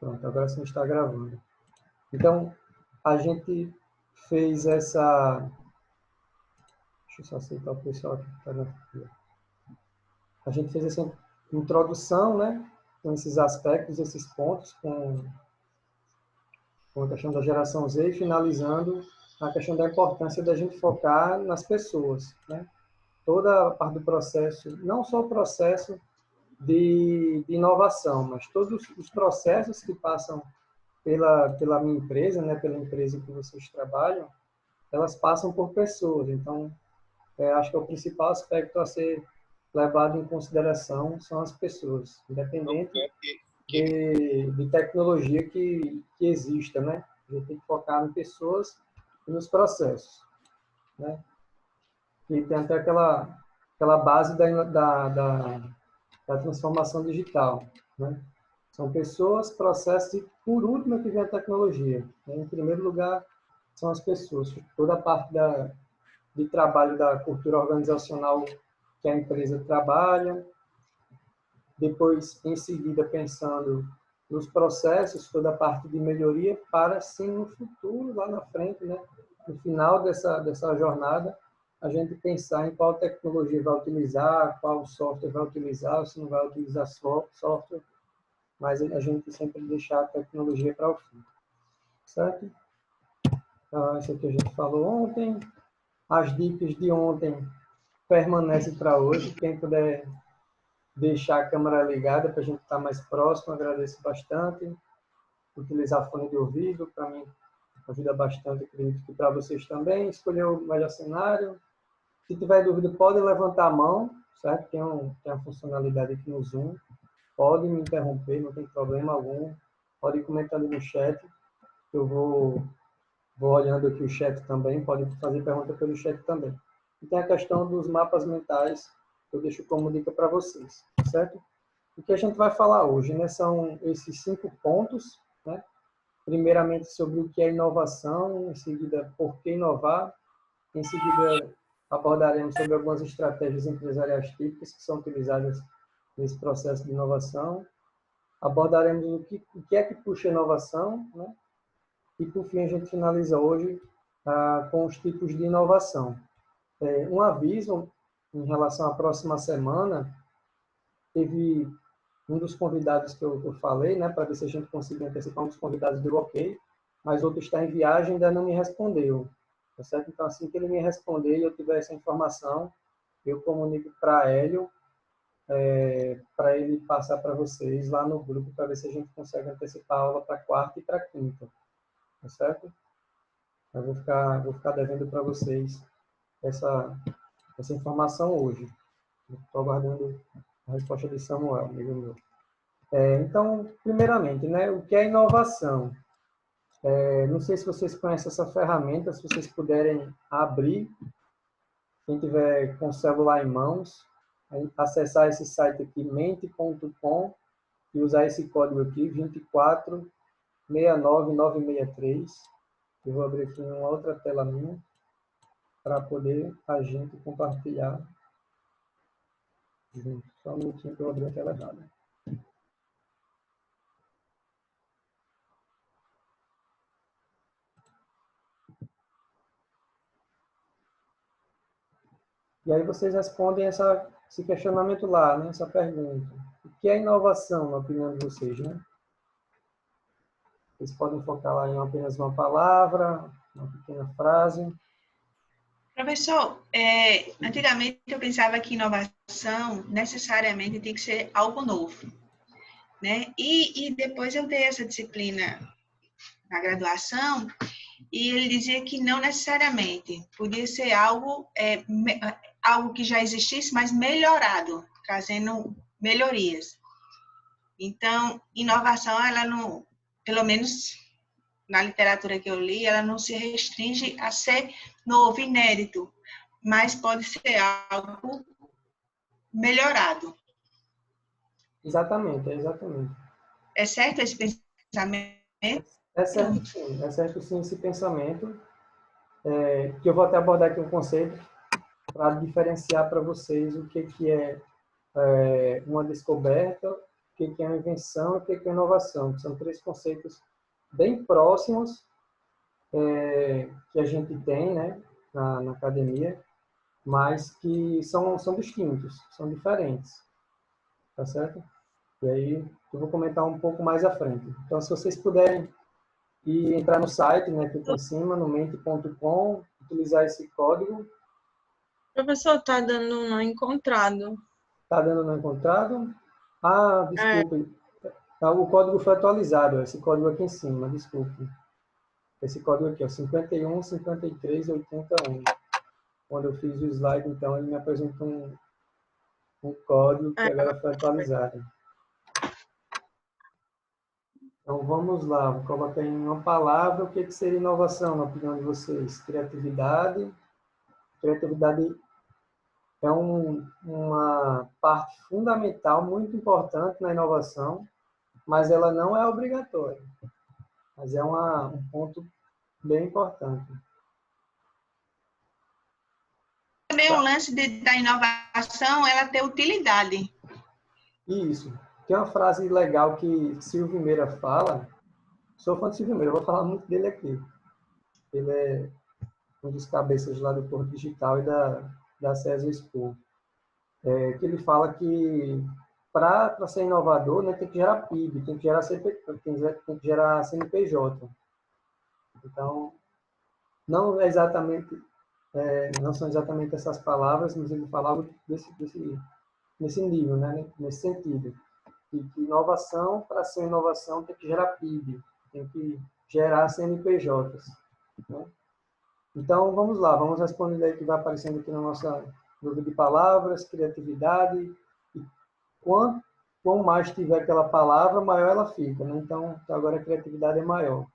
Pronto, agora sim está gravando. Então, a gente fez essa... Deixa eu só aceitar o pessoal aqui que está na fila. A gente fez essa introdução, né? Com esses aspectos, esses pontos, com a questão da geração Z, e finalizando a questão da importância da gente focar nas pessoas, né? Toda a parte do processo, não só o processo de inovação, mas todos os processos que passam pela minha empresa, né, pela empresa que vocês trabalham, elas passam por pessoas. Então, acho que o principal aspecto a ser levado em consideração são as pessoas, independente de tecnologia que exista, né? A gente tem que focar em pessoas e nos processos, né? E tem até aquela base da transformação digital, né? São pessoas, processos e, por último, que vem a tecnologia. Em primeiro lugar, são as pessoas. Toda a parte de trabalho da cultura organizacional que a empresa trabalha. Depois, em seguida, pensando nos processos, toda a parte de melhoria, para, sim, no futuro, lá na frente, né? No final dessa jornada, a gente pensar em qual tecnologia vai utilizar, qual software vai utilizar, ou se não vai utilizar software, mas a gente sempre deixar a tecnologia para o fim, certo? Então, isso aqui a gente falou ontem. As dicas de ontem permanecem para hoje. Quem puder deixar a câmera ligada para a gente estar mais próximo, agradeço bastante. Utilizar fone de ouvido, para mim, ajuda bastante, acredito que para vocês também. Escolher o melhor cenário. Se tiver dúvida, pode levantar a mão, certo? Tem uma funcionalidade aqui no Zoom. Pode me interromper, não tem problema algum. Pode comentar ali no chat. Eu vou olhando aqui o chat também. Pode fazer pergunta pelo chat também. E tem a questão dos mapas mentais, que eu deixo como dica para vocês, certo? O que a gente vai falar hoje, né, são esses 5 pontos, né? Primeiramente sobre o que é inovação, em seguida por que inovar, em seguida abordaremos sobre algumas estratégias empresariais típicas que são utilizadas nesse processo de inovação, abordaremos o que é que puxa a inovação, né? E por fim a gente finaliza hoje com os tipos de inovação. Um aviso em relação à próxima semana, teve um dos convidados que eu falei, né, para ver se a gente conseguiu antecipar, um dos convidados deu ok, mas outro está em viagem e ainda não me respondeu. Tá certo? Então, assim que ele me responder e eu tiver essa informação, eu comunico para Hélio, para ele passar para vocês lá no grupo, para ver se a gente consegue antecipar a aula para quarta e para quinta. Tá certo? Eu vou ficar devendo para vocês essa informação hoje. Estou aguardando a resposta de Samuel, amigo meu. Então, primeiramente, né, o que é inovação? Não sei se vocês conhecem essa ferramenta, se vocês puderem abrir, quem tiver com o celular em mãos, acessar esse site aqui, mente.com, e usar esse código aqui, 2469963. Eu vou abrir aqui uma outra tela minha, para poder a gente compartilhar junto. Só um minutinho que eu abri a tela errada. E aí vocês respondem esse questionamento lá, né? Essa pergunta. O que é inovação, na opinião de vocês, né? Vocês podem focar lá em apenas uma palavra, uma pequena frase. Professor, antigamente eu pensava que inovação necessariamente tem que ser algo novo, né? E depois eu dei essa disciplina na graduação e ele dizia que não necessariamente, podia ser algo que já existisse, mas melhorado, trazendo melhorias. Então, inovação, ela não, pelo menos na literatura que eu li, ela não se restringe a ser novo, inédito, mas pode ser algo melhorado. Exatamente, exatamente. É certo esse pensamento? É certo sim esse pensamento, que eu vou até abordar aqui um conceito para diferenciar para vocês o que é uma descoberta que é uma invenção e o que é inovação, que são três conceitos bem próximos que a gente tem, né, na academia, mas que são distintos, são diferentes, tá certo? E aí eu vou comentar um pouco mais à frente. Então, se vocês puderem entrar no site, né, que está em cima, no mente.com, utilizar esse código. Professor, tá dando não encontrado. Tá dando não encontrado? Ah, desculpe. O código foi atualizado, esse código aqui em cima, desculpe. Esse código aqui, ó, 51 53 81. Quando eu fiz o slide, então, ele me apresentou um código que agora foi atualizado. Então, vamos lá. Vou colocar em uma palavra o que seria inovação, na opinião de vocês. Criatividade. Criatividade é uma parte fundamental, muito importante na inovação, mas ela não é obrigatória. Mas é um ponto bem importante. Também o lance da inovação, ela ter utilidade. Isso. Tem uma frase legal que Silvio Meira fala. Sou fã de Silvio Meira, eu vou falar muito dele aqui. Ele é um dos cabeças lá do Porto Digital e da César Expo. Que ele fala que para ser inovador, né, tem que gerar PIB, tem que gerar tem que gerar CNPJ. Então, não é exatamente não são exatamente essas palavras, mas ele fala algo nesse nível, né, nesse sentido. Que inovação, para ser inovação, tem que gerar PIB, tem que gerar CNPJs. Né? Então, vamos lá, vamos responder aí que vai aparecendo aqui na nossa jogo de palavras, criatividade. E quanto mais tiver aquela palavra, maior ela fica. Né? Então, agora a criatividade é maior.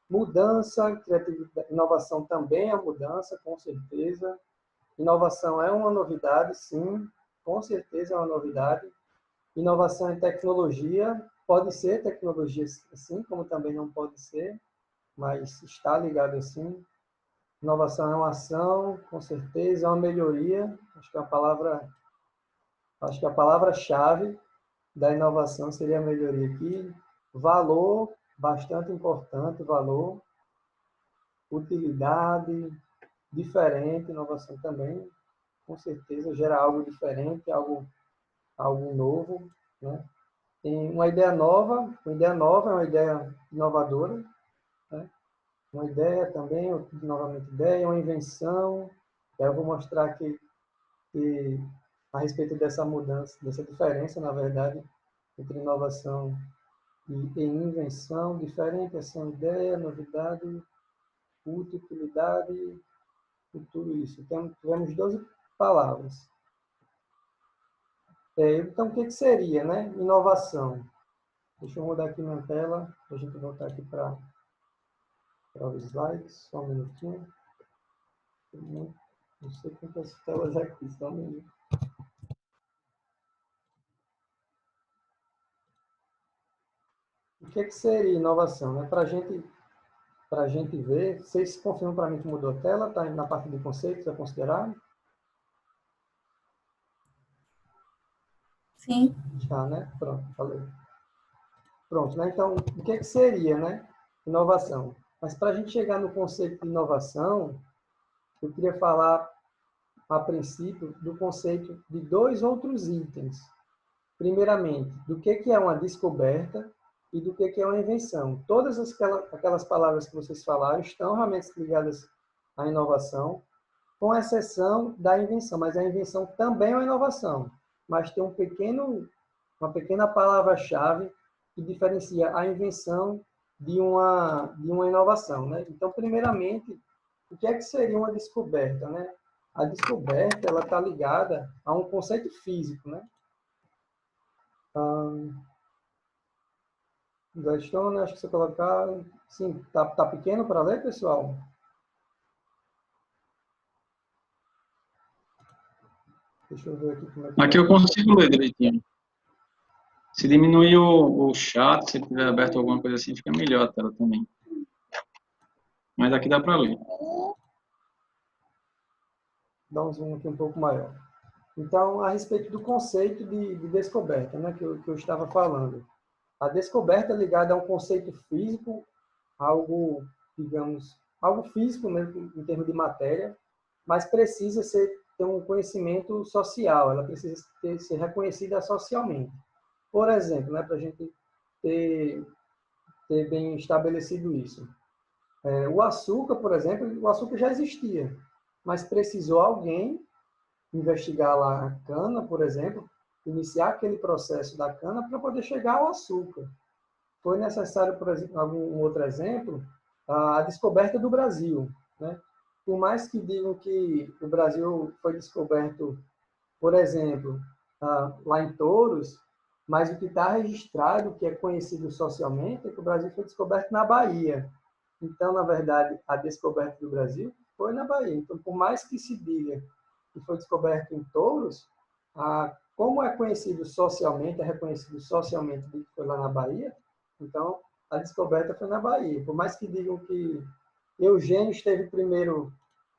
Mudança, criatividade, inovação também é mudança, com certeza. Inovação é uma novidade, sim, com certeza é uma novidade. Inovação em tecnologia, pode ser tecnologia assim, como também não pode ser, mas está ligado assim. Inovação é uma ação, com certeza, é uma melhoria. Acho que a palavra-chave da inovação seria a melhoria aqui. Valor, bastante importante, valor. Utilidade, diferente, inovação também, com certeza, gera algo diferente, algo novo, né? Tem uma ideia nova é uma ideia inovadora, né? Uma ideia também, novamente ideia, uma invenção. Eu vou mostrar aqui que a respeito dessa mudança, dessa diferença, na verdade, entre inovação e invenção, diferente, essa ideia, novidade, utilidade e tudo isso. Então, tivemos 12 palavras. Então, o que seria, né? Inovação. Deixa eu mudar aqui minha tela, para a gente voltar aqui para os slides. Só um minutinho. Não sei quantas telas aqui, só um minuto. O que seria inovação? Né? Para a gente ver, vocês confirmam para mim que mudou a tela? Está na parte de conceitos a considerar? Sim. Já, né? Pronto, falei. Pronto, né? Então, o que seria, né? Inovação. Mas para a gente chegar no conceito de inovação, eu queria falar, a princípio, do conceito de dois outros itens. Primeiramente, do que é uma descoberta e do que é uma invenção. Todas aquelas palavras que vocês falaram estão realmente ligadas à inovação, com exceção da invenção. Mas a invenção também é uma inovação. Mas tem uma pequena palavra-chave que diferencia a invenção de uma inovação. Né? Então, primeiramente, o que seria uma descoberta? Né? A descoberta está ligada a um conceito físico. Né? Gladstone, acho que você colocar... Sim, tá pequeno para ler, pessoal? Deixa eu ver aqui como é que... Aqui eu consigo ler direitinho. Se diminuir o chat, se tiver aberto alguma coisa assim, fica melhor a tela também. Mas aqui dá para ler. Dá um zoom aqui um pouco maior. Então, a respeito do conceito de descoberta, né, que eu estava falando. A descoberta é ligada a um conceito físico, algo, digamos, algo físico mesmo, em termos de matéria, mas precisa ter um conhecimento social, ela precisa ser reconhecida socialmente. Por exemplo, né, para a gente ter bem estabelecido isso. O açúcar, por exemplo, o açúcar já existia, mas precisou alguém investigar lá a cana, por exemplo, iniciar aquele processo da cana para poder chegar ao açúcar. Foi necessário, por exemplo, algum outro exemplo, a descoberta do Brasil, né? Por mais que digam que o Brasil foi descoberto, por exemplo, lá em Touros, mas o que está registrado, que é conhecido socialmente, é que o Brasil foi descoberto na Bahia. Então, na verdade, a descoberta do Brasil foi na Bahia. Então, por mais que se diga que foi descoberto em Touros, como é conhecido socialmente, é reconhecido socialmente que foi lá na Bahia, então a descoberta foi na Bahia. Por mais que digam que Eugênio esteve primeiro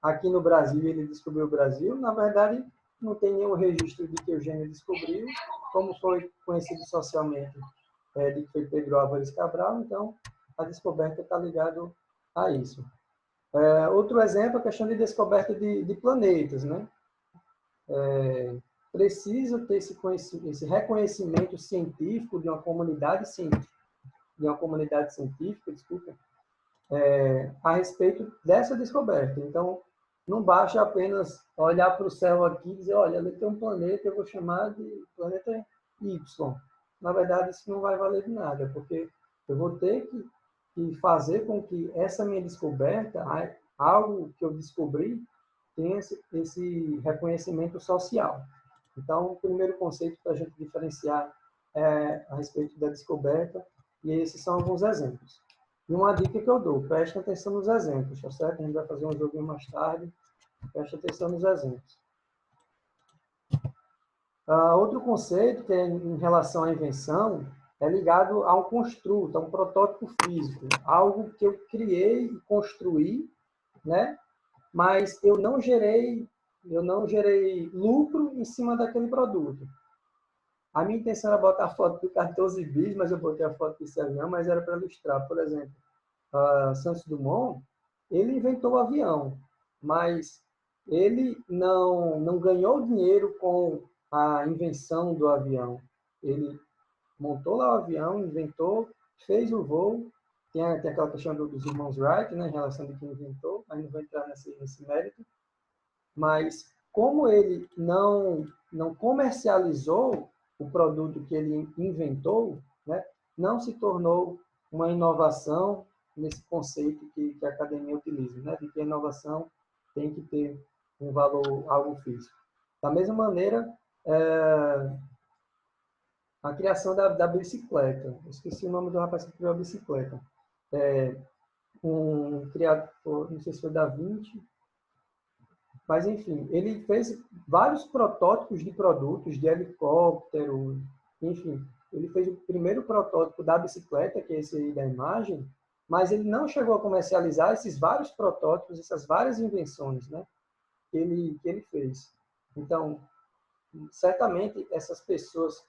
aqui no Brasil e ele descobriu o Brasil, na verdade não tem nenhum registro de que Eugênio descobriu, como foi conhecido socialmente de que foi Pedro Álvares Cabral, então a descoberta está ligada a isso. Outro exemplo é a questão de descoberta de planetas, né? Precisa ter esse reconhecimento científico de uma comunidade científica, desculpa, a respeito dessa descoberta. Então, não basta apenas olhar para o céu aqui e dizer, olha, ali tem um planeta, eu vou chamar de planeta Y. Na verdade, isso não vai valer de nada, porque eu vou ter que fazer com que essa minha descoberta, algo que eu descobri, tenha esse reconhecimento social. Então, o primeiro conceito para a gente diferenciar é a respeito da descoberta, e esses são alguns exemplos. E uma dica que eu dou, preste atenção nos exemplos, tá certo? A gente vai fazer um joguinho mais tarde, preste atenção nos exemplos. Outro conceito, que é em relação à invenção, é ligado a um construto, a um protótipo físico, algo que eu criei e construí, né? Mas eu não gerei lucro em cima daquele produto. A minha intenção era botar a foto do 14 bis, mas eu botei a foto desse avião, mas era para ilustrar. Por exemplo, Santos Dumont, ele inventou o avião, mas ele não ganhou dinheiro com a invenção do avião. Ele montou lá o avião, inventou, fez o voo. Tem aquela questão dos irmãos Wright, né, em relação de quem inventou, mas não vou entrar nesse mérito. Mas como ele não comercializou o produto que ele inventou, né, não se tornou uma inovação nesse conceito que a academia utiliza, né, de que a inovação tem que ter um valor, algo físico. Da mesma maneira, a criação da bicicleta. Eu esqueci o nome do rapaz que criou a bicicleta. Um criador, não sei se foi Da Vinci, mas, enfim, ele fez vários protótipos de produtos, de helicóptero, enfim. Ele fez o primeiro protótipo da bicicleta, que é esse aí da imagem, mas ele não chegou a comercializar esses vários protótipos, essas várias invenções, né, que ele fez. Então, certamente, essas pessoas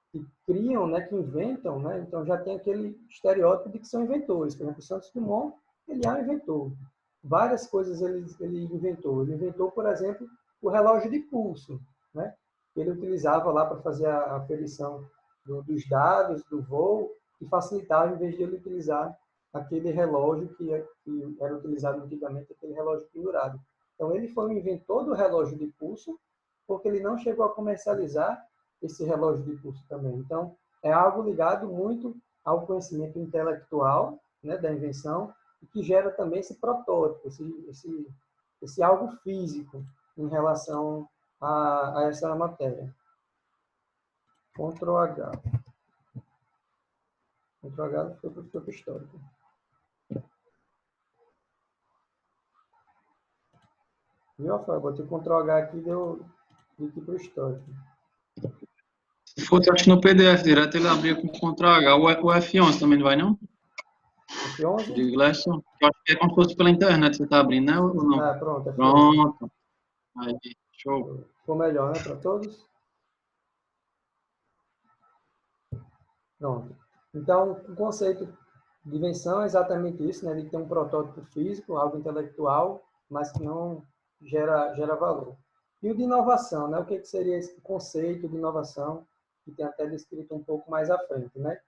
que criam, né, que inventam, né, então já tem aquele estereótipo de que são inventores. Por exemplo, Santos Dumont, ele é um inventor. Várias coisas ele inventou. Ele inventou, por exemplo, o relógio de pulso, né? Ele utilizava lá para fazer a aferição dos dados do voo e facilitava, em vez de ele utilizar aquele relógio que era utilizado antigamente, aquele relógio pendurado. Então, ele foi o inventor do relógio de pulso, porque ele não chegou a comercializar esse relógio de pulso também. Então, é algo ligado muito ao conhecimento intelectual, né, da invenção, que gera também esse protótipo, esse algo físico em relação a essa matéria. Ctrl H. Ctrl H foi para o campo histórico. Viu, Rafael? Botei Ctrl H aqui e deu aqui para o histórico. Se for, acho que no PDF direto ele abriu com Ctrl H. O F11 também não vai, não? F11? De Glasson? Eu acho que é como se fosse pela internet, você está abrindo, né? Ou não? Pronto. Pronto. Aí, show. Ficou melhor, né, para todos? Pronto. Então, o conceito de invenção é exatamente isso, né? De ter um protótipo físico, algo intelectual, mas que não gera valor. E o de inovação, né? O que seria esse conceito de inovação, que tem até descrito um pouco mais à frente, né?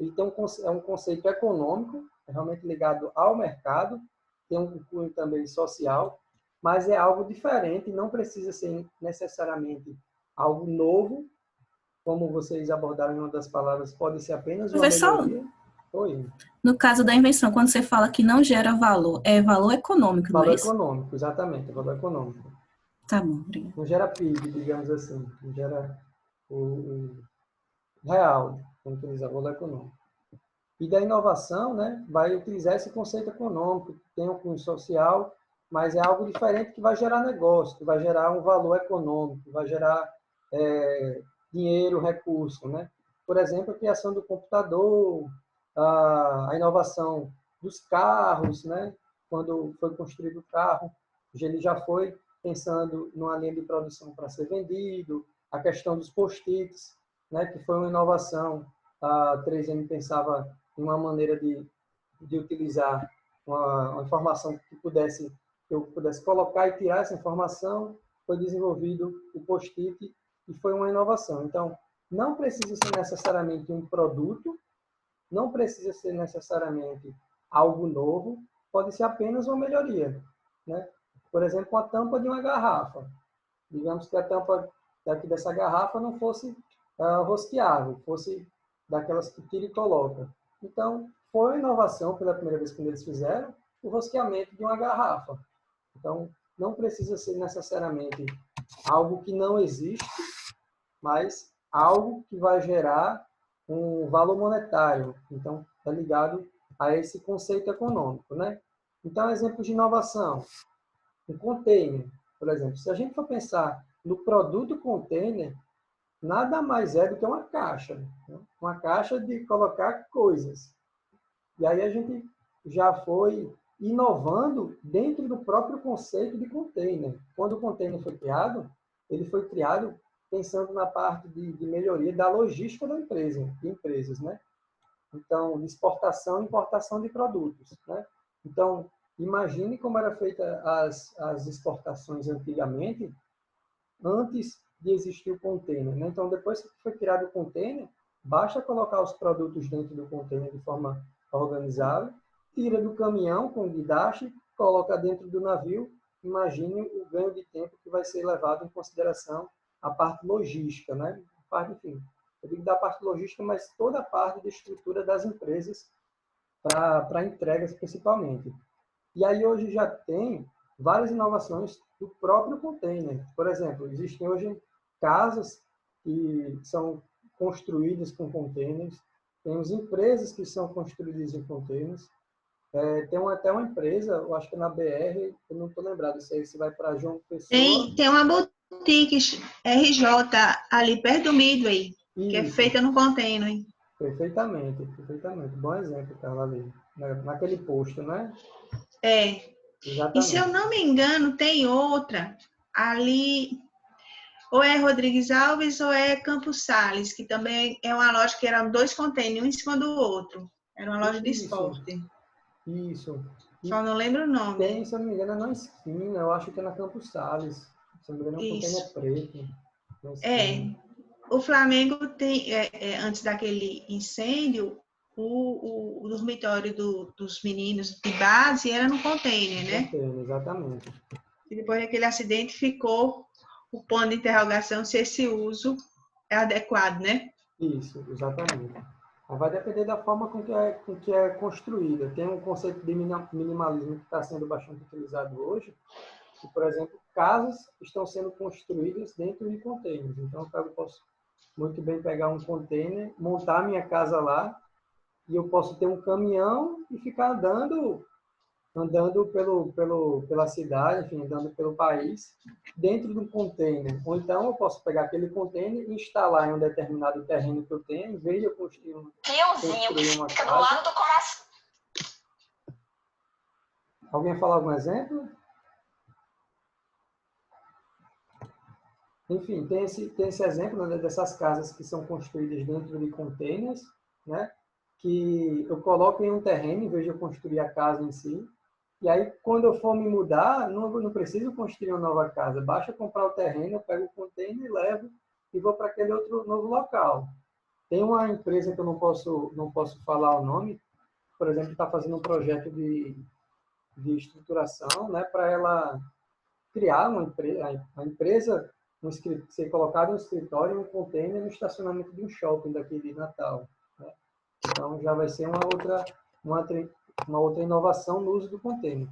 Ele tem é um conceito econômico, é realmente ligado ao mercado, tem um cunho também social, mas é algo diferente, não precisa ser necessariamente algo novo, como vocês abordaram em uma das palavras, pode ser apenas uma Professor, melhoria. Oi. no caso da invenção, quando você fala que não gera valor, é valor econômico, não é Valor isso? econômico, exatamente, valor econômico. Tá bom, obrigada. Não gera PIB, digamos assim, não gera o real, vamos utilizar valor econômico. E da inovação, né, vai utilizar esse conceito econômico, que tem um cunho social, mas é algo diferente que vai gerar negócio, que vai gerar um valor econômico, vai gerar dinheiro, recurso, né? Por exemplo, a criação do computador, a inovação dos carros, né? Quando foi construído o carro, ele já foi pensando numa linha de produção para ser vendido, a questão dos post-its, né? Que foi uma inovação. A 3M pensava em uma maneira de utilizar uma informação que eu pudesse colocar e tirar essa informação, foi desenvolvido o post-it e foi uma inovação. Então, não precisa ser necessariamente um produto, não precisa ser necessariamente algo novo, pode ser apenas uma melhoria, né? Por exemplo, a tampa de uma garrafa. Digamos que a tampa daqui dessa garrafa não fosse rosqueável, fosse daquelas que tira e coloca. Então, foi uma inovação pela primeira vez que eles fizeram o rosqueamento de uma garrafa. Então, não precisa ser necessariamente algo que não existe, mas algo que vai gerar um valor monetário. Então, é ligado a esse conceito econômico, né? Então, exemplos de inovação. Um container, por exemplo. Se a gente for pensar no produto container, nada mais é do que uma caixa. Né? Uma caixa de colocar coisas. E aí a gente já foi inovando dentro do próprio conceito de container. Quando o container foi criado, ele foi criado pensando na parte de melhoria da logística da empresa, de empresas, né? Então, de exportação e importação de produtos, né? Então, imagine como era feita as exportações antigamente, antes de existir o container, né? Então, depois que foi criado o container, basta colocar os produtos dentro do container de forma organizável, tira do caminhão com guindaste, coloca dentro do navio. Imagine o ganho de tempo que vai ser levado em consideração a parte logística, né? A parte, enfim, eu digo da parte logística, mas toda a parte de estrutura das empresas para entregas principalmente. E aí hoje já tem várias inovações do próprio container. Por exemplo, existem hoje casas que são construídas com containers, temos empresas que são construídas em containers, tem até uma empresa, eu acho que na BR, eu não estou lembrado se vai para João Pessoa. Tem uma boutique RJ ali perto do Midway, que é feita no container. Perfeitamente, perfeitamente. Bom exemplo, Carla, ali. Naquele posto, né? É. Exatamente. E se eu não me engano, tem outra ali, ou é Rodrigues Alves ou é Campos Sales, que também é uma loja que eram 2 containers, um em cima do outro. Era uma loja de esporte. Isso. Só não lembro o nome. Tem, se eu não me engano, é na esquina, eu acho que é na Campos Sales. Se eu não me engano, é um container preto. O Flamengo tem, antes daquele incêndio, o dormitório dos meninos de base era no container, né? Container, exatamente. E depois daquele acidente ficou o ponto de interrogação se esse uso é adequado, né? Isso, exatamente. Vai depender da forma com que é construída. Tem um conceito de minimalismo que está sendo bastante utilizado hoje, que, por exemplo, casas estão sendo construídas dentro de containers. Então, eu posso muito bem pegar um container, montar minha casa lá, e eu posso ter um caminhão e ficar andando pela cidade, enfim, andando pelo país, dentro de um container. Ou então eu posso pegar aquele container e instalar em um determinado terreno que eu tenho, em vez de eu construir uma casa. Do lado do coração. Alguém falar algum exemplo? enfim, tem esse exemplo, né, dessas casas que são construídas dentro de containers, né, que eu coloco em um terreno em vez de eu construir a casa em si. E aí, quando eu for me mudar, não preciso construir uma nova casa. Basta comprar o terreno, eu pego o container e levo e vou para aquele outro novo local. Tem uma empresa que eu não posso falar o nome, por exemplo, está fazendo um projeto de estruturação, né, para ela criar uma empresa ser colocada no escritório, um container no estacionamento de um shopping daqui de Natal. Né? Então, já vai ser uma outra inovação no uso do container.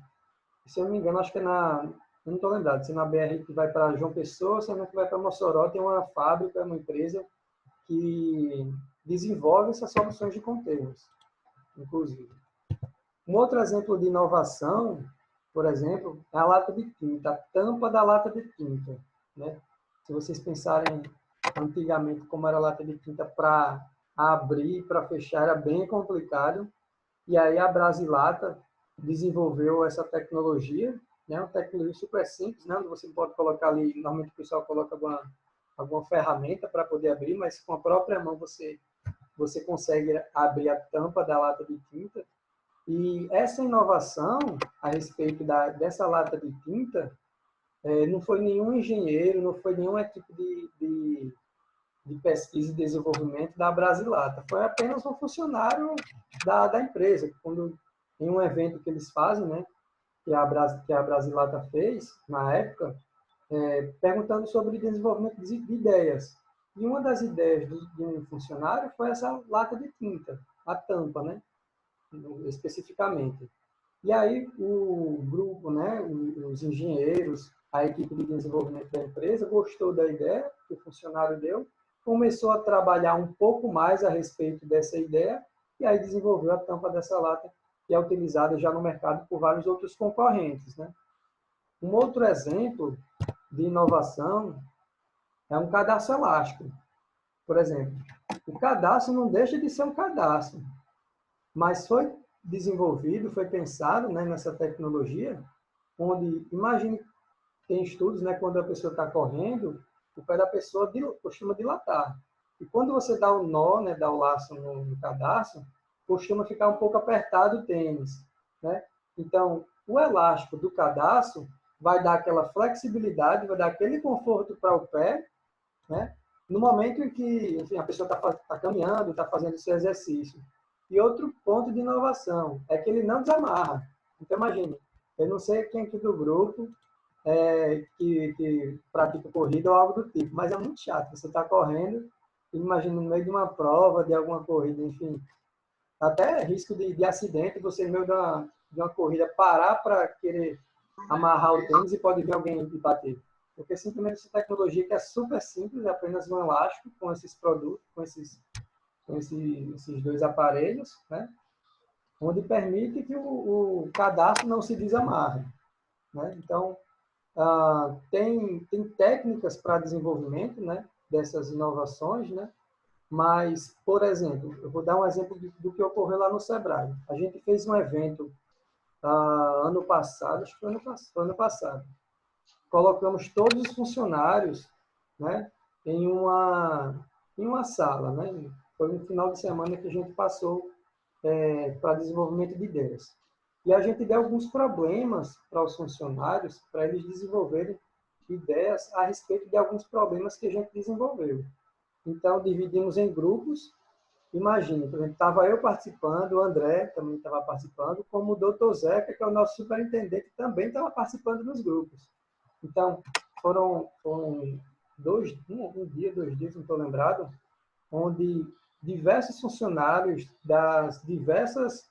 Se eu não me engano, acho que eu não estou lembrado, se é na BR que vai para João Pessoa, se é na que vai para Mossoró, tem uma fábrica, uma empresa que desenvolve essas soluções de containers, inclusive. Um outro exemplo de inovação, por exemplo, é a lata de tinta, a tampa da lata de tinta. Né? Se vocês pensarem antigamente como era a lata de tinta para abrir, para fechar, era bem complicado. E aí a Brasilata desenvolveu essa tecnologia, né? Uma tecnologia super simples, né? Onde você pode colocar ali, normalmente o pessoal coloca alguma ferramenta para poder abrir, mas com a própria mão você consegue abrir a tampa da lata de tinta. E essa inovação a respeito dessa lata de tinta não foi nenhum engenheiro, não foi nenhuma equipe de pesquisa e desenvolvimento da Brasilata. Foi apenas um funcionário da empresa. Quando, em um evento que eles fazem, né, que a Brasilata fez, na época, perguntando sobre desenvolvimento de ideias. E uma das ideias de um funcionário foi essa lata de tinta, a tampa, né, especificamente. E aí o grupo, né, os engenheiros, a equipe de desenvolvimento da empresa gostou da ideia que o funcionário deu, começou a trabalhar um pouco mais a respeito dessa ideia e aí desenvolveu a tampa dessa lata que é utilizada já no mercado por vários outros concorrentes, né? Um outro exemplo de inovação é um cadastro elástico. Por exemplo, o cadastro não deixa de ser um cadastro, mas foi desenvolvido, foi pensado, né, nessa tecnologia, onde, imagine, tem estudos, né, quando a pessoa está correndo, o pé da pessoa costuma dilatar. E quando você dá o nó, né, dá o laço no cadastro, costuma ficar um pouco apertado o tênis. Né? Então, o elástico do cadastro vai dar aquela flexibilidade, vai dar aquele conforto para o pé, né? No momento em que, enfim, a pessoa está caminhando, está fazendo seu exercício. E outro ponto de inovação é que ele não desamarra. Então, imagine, eu não sei quem aqui do grupo que pratica corrida ou algo do tipo, mas é muito chato. Você está correndo, imagina no meio de uma prova, de alguma corrida, enfim, até risco de acidente, você no meio de uma corrida parar para querer amarrar o tênis e pode vir alguém e bater. Porque simplesmente essa tecnologia que é super simples, é apenas um elástico com esses produtos, com esses dois aparelhos, né? Onde permite que o cadastro não se desamarre. Né? Então, tem técnicas para desenvolvimento, né, dessas inovações, né? Mas, por exemplo, eu vou dar um exemplo do que ocorreu lá no Sebrae. A gente fez um evento ano passado, acho que foi ano passado. Colocamos todos os funcionários, né, em uma sala. Né? Foi um final de semana que a gente passou para desenvolvimento de ideias. E a gente deu alguns problemas para os funcionários, para eles desenvolverem ideias a respeito de alguns problemas que a gente desenvolveu. Então, dividimos em grupos. Imagine, por exemplo, estava eu participando, o André também estava participando, como o Dr. Zeca, que é o nosso superintendente, também estava participando dos grupos. Então, foram um dia, 2 dias, não estou lembrado, onde diversos funcionários das diversas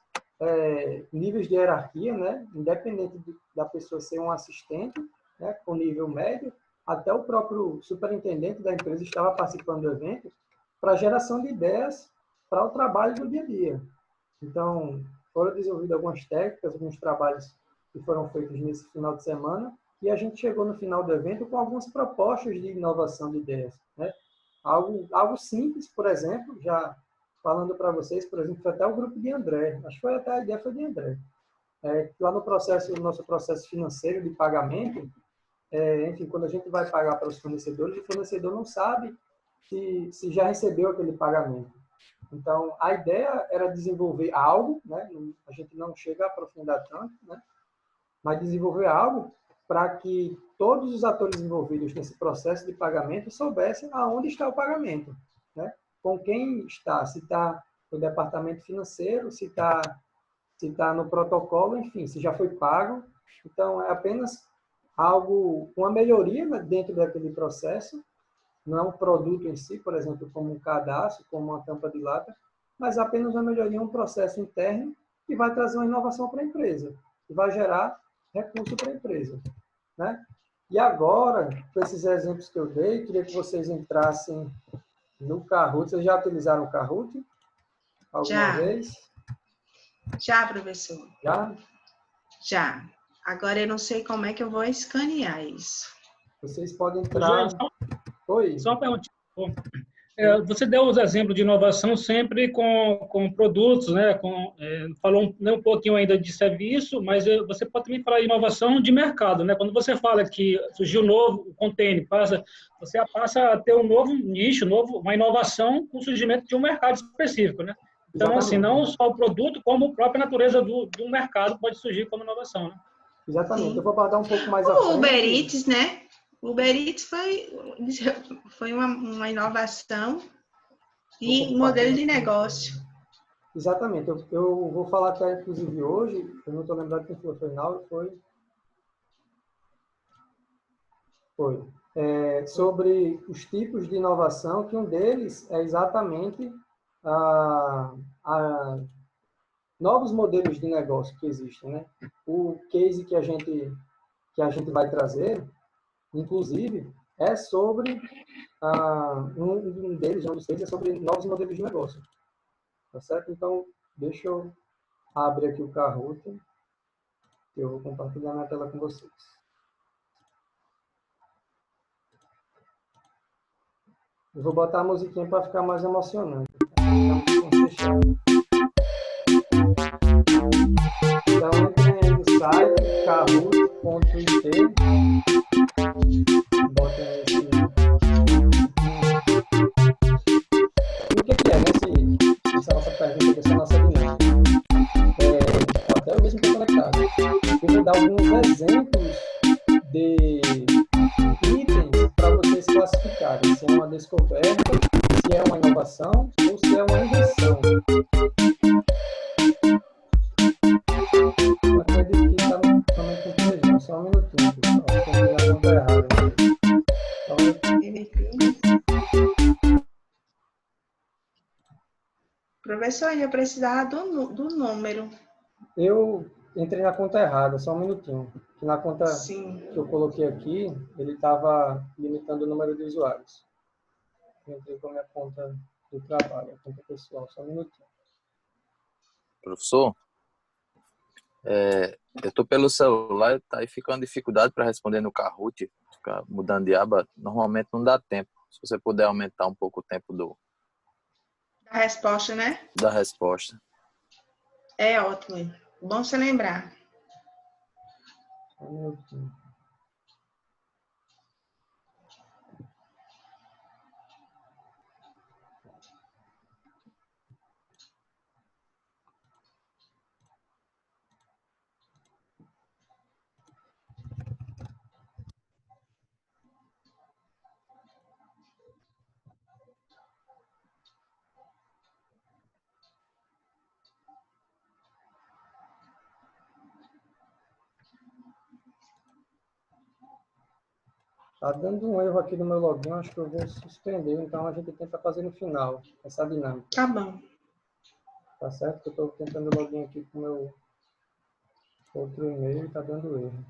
níveis de hierarquia, né, independente da pessoa ser um assistente, né, com nível médio, até o próprio superintendente da empresa estava participando do evento para geração de ideias para o trabalho do dia a dia. Então, foram desenvolvidas algumas técnicas, alguns trabalhos que foram feitos nesse final de semana, e a gente chegou no final do evento com algumas propostas de inovação de ideias. Né? Algo simples, por exemplo, já falando para vocês, por exemplo, foi até o grupo de André, acho que foi até a ideia foi de André. Lá no nosso processo financeiro de pagamento, enfim, quando a gente vai pagar para os fornecedores, o fornecedor não sabe se já recebeu aquele pagamento. Então, a ideia era desenvolver algo, né? A gente não chega a aprofundar tanto, né? Mas desenvolver algo para que todos os atores envolvidos nesse processo de pagamento soubessem aonde está o pagamento, né? Com quem está, se está no departamento financeiro, se está no protocolo, enfim, se já foi pago. Então, é apenas algo, uma melhoria, né, dentro daquele processo, não é um produto em si, por exemplo, como um cadastro, como uma tampa de lata, mas apenas uma melhoria, um processo interno que vai trazer uma inovação para a empresa, que vai gerar recurso para a empresa, né? E agora, com esses exemplos que eu dei, queria que vocês entrassem no Kahoot. Vocês já utilizaram o Kahoot alguma Já, vez? já, professor. Já? Já. Agora eu não sei como é que eu vou escanear isso. Vocês podem entrar... Gente, Oi? só uma perguntinha. Você deu os exemplos de inovação sempre com produtos, né? Falou um pouquinho ainda de serviço, mas você pode também falar de inovação de mercado, né? Quando você fala que surgiu novo, o container, você passa a ter um novo nicho, uma inovação com o surgimento de um mercado específico, né? Então, assim, não só o produto, como a própria natureza do mercado pode surgir como inovação, né? Exatamente. Sim. Eu vou abordar um pouco mais à O frente. Uber Eats, né? O Uber Eats foi uma inovação e modelo de negócio. Exatamente. Eu vou falar até, inclusive, hoje, eu não estou lembrado quem foi Naldo, sobre os tipos de inovação, que um deles é exatamente a novos modelos de negócio que existem, né? O case que a gente vai trazer, inclusive, é sobre um dos cases é sobre novos modelos de negócio. Tá certo? Então, deixa eu abrir aqui o Kahoot, que eu vou compartilhar na tela com vocês. Eu vou botar a musiquinha para ficar mais emocionante. Então, entrem aí no site kahoot.it. Botem aí o que é essa nossa pergunta, essa nossa dinâmica? Até eu mesmo estou conectado. Eu vou dar alguns exemplos de itens para vocês classificarem se é uma descoberta, se é uma inovação ou se é uma invenção. Eu acredito que está somente com televisão. Só um minutinho, pessoal. Tem que dar conta errada. Professor, eu precisava do número. Eu entrei na conta errada, só um minutinho. Que na conta Sim. que eu coloquei aqui, ele estava limitando o número de usuários. Eu entrei com a minha conta do trabalho, a conta pessoal, só um minutinho. Professor, eu estou pelo celular, tá aí ficando dificuldade para responder no Kahoot, ficar mudando de aba, normalmente não dá tempo. Se você puder aumentar um pouco o tempo A resposta, né? da resposta. É ótimo. Bom você lembrar. Só um minutinho. Tá dando um erro aqui no meu login, acho que eu vou suspender, então a gente tenta fazer no final, essa dinâmica. Tá bom. Tá certo? Eu estou tentando login aqui com o meu outro e-mail e tá dando erro.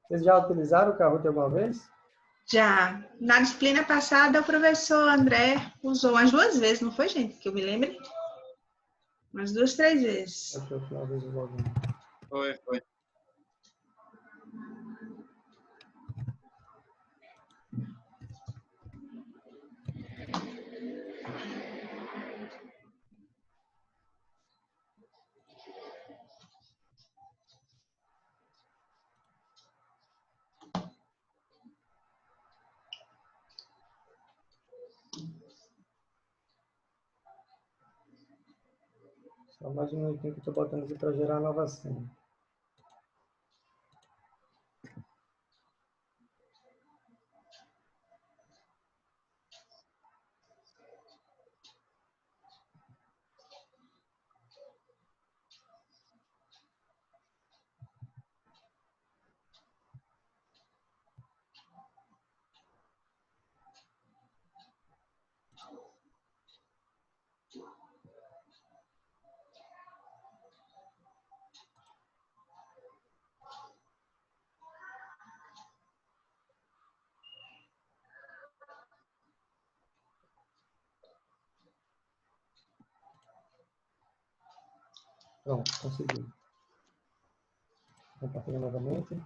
Vocês já utilizaram o Kahoot alguma vez? Já. Na disciplina passada, o professor André usou umas 2 vezes, não foi, gente? Que eu me lembre? Umas 2, 3 vezes. Aqui, eu finalizo o login. Foi. Só mais um minutinho que eu estou botando aqui para gerar a nova senha. Pronto, consegui. Compartilhar novamente.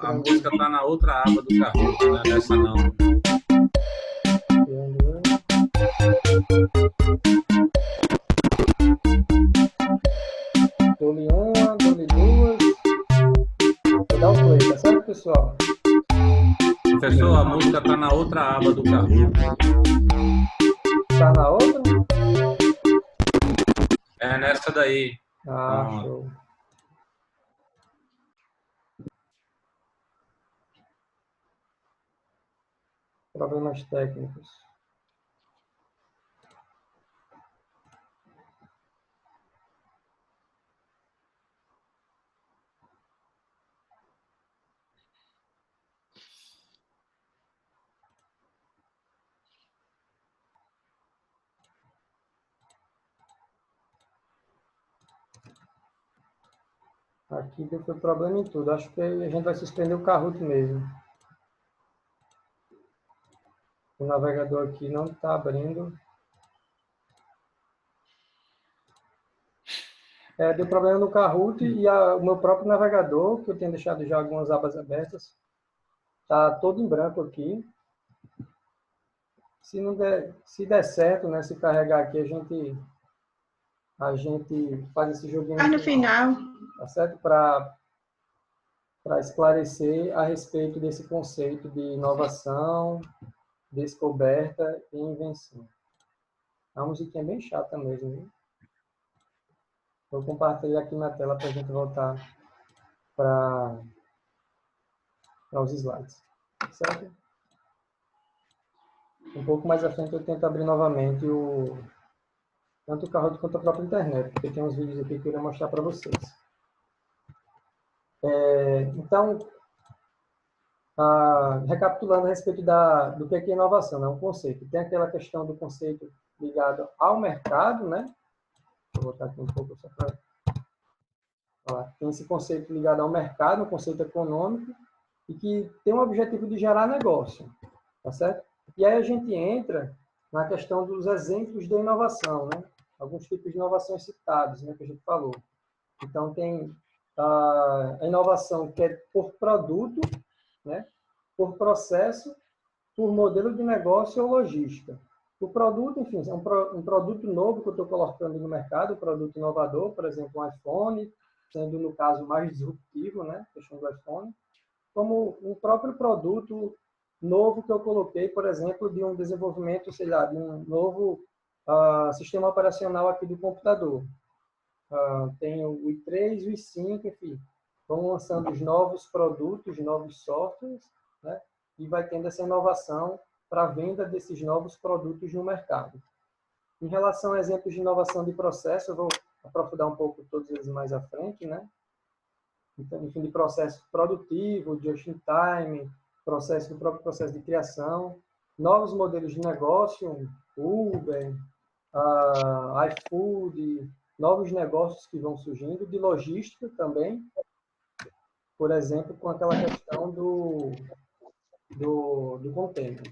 A música está na outra aba do Kahoot, não é nessa não. Dou-lhe uma, dou-lhe duas. Vou dar o play, tá certo, pessoal? Professor, a música está na outra aba do Kahoot. Tá na outra? É nessa daí. Ah, show. Problemas técnicos. Aqui deu problema em tudo. Acho que a gente vai suspender o Kahoot mesmo. O navegador aqui não está abrindo. Deu problema no Kahoot e o meu próprio navegador, que eu tenho deixado já algumas abas abertas, está todo em branco aqui. Se der certo, né, se carregar aqui, a gente faz esse joguinho. Mas no final. Tá certo? Para esclarecer a respeito desse conceito de inovação, descoberta e invenção. É uma musiquinha bem chata mesmo, viu? Vou compartilhar aqui na tela para a gente voltar para os slides. Certo? Um pouco mais à frente eu tento abrir novamente tanto o Kahoot quanto a própria internet, porque tem uns vídeos aqui que eu queria mostrar para vocês. Então, recapitulando a respeito do que é inovação, né? Um conceito. Tem aquela questão do conceito ligado ao mercado, né? Vou botar aqui um pouco só para Tem esse conceito ligado ao mercado, um conceito econômico, e que tem o objetivo de gerar negócio, tá certo? E aí a gente entra na questão dos exemplos de inovação, né? Alguns tipos de inovações citados, né, que a gente falou. Então, tem a inovação que é por produto, né, por processo, por modelo de negócio ou logística. O produto, enfim, é um produto novo que eu estou colocando no mercado, um produto inovador, por exemplo, um iPhone, sendo, no caso, mais disruptivo, né, questão do iPhone, como um próprio produto novo que eu coloquei, por exemplo, de um desenvolvimento, sei lá, de um novo sistema operacional aqui do computador. Tem o i3, o i5, enfim, vão lançando os novos produtos, novos softwares, né, e vai tendo essa inovação para a venda desses novos produtos no mercado. Em relação a exemplos de inovação de processo, eu vou aprofundar um pouco todos eles mais à frente, né? Então, enfim, de processo produtivo, just in time, do próprio processo de criação, novos modelos de negócio, Uber, iFood, novos negócios que vão surgindo, de logística também, por exemplo, com aquela questão do container.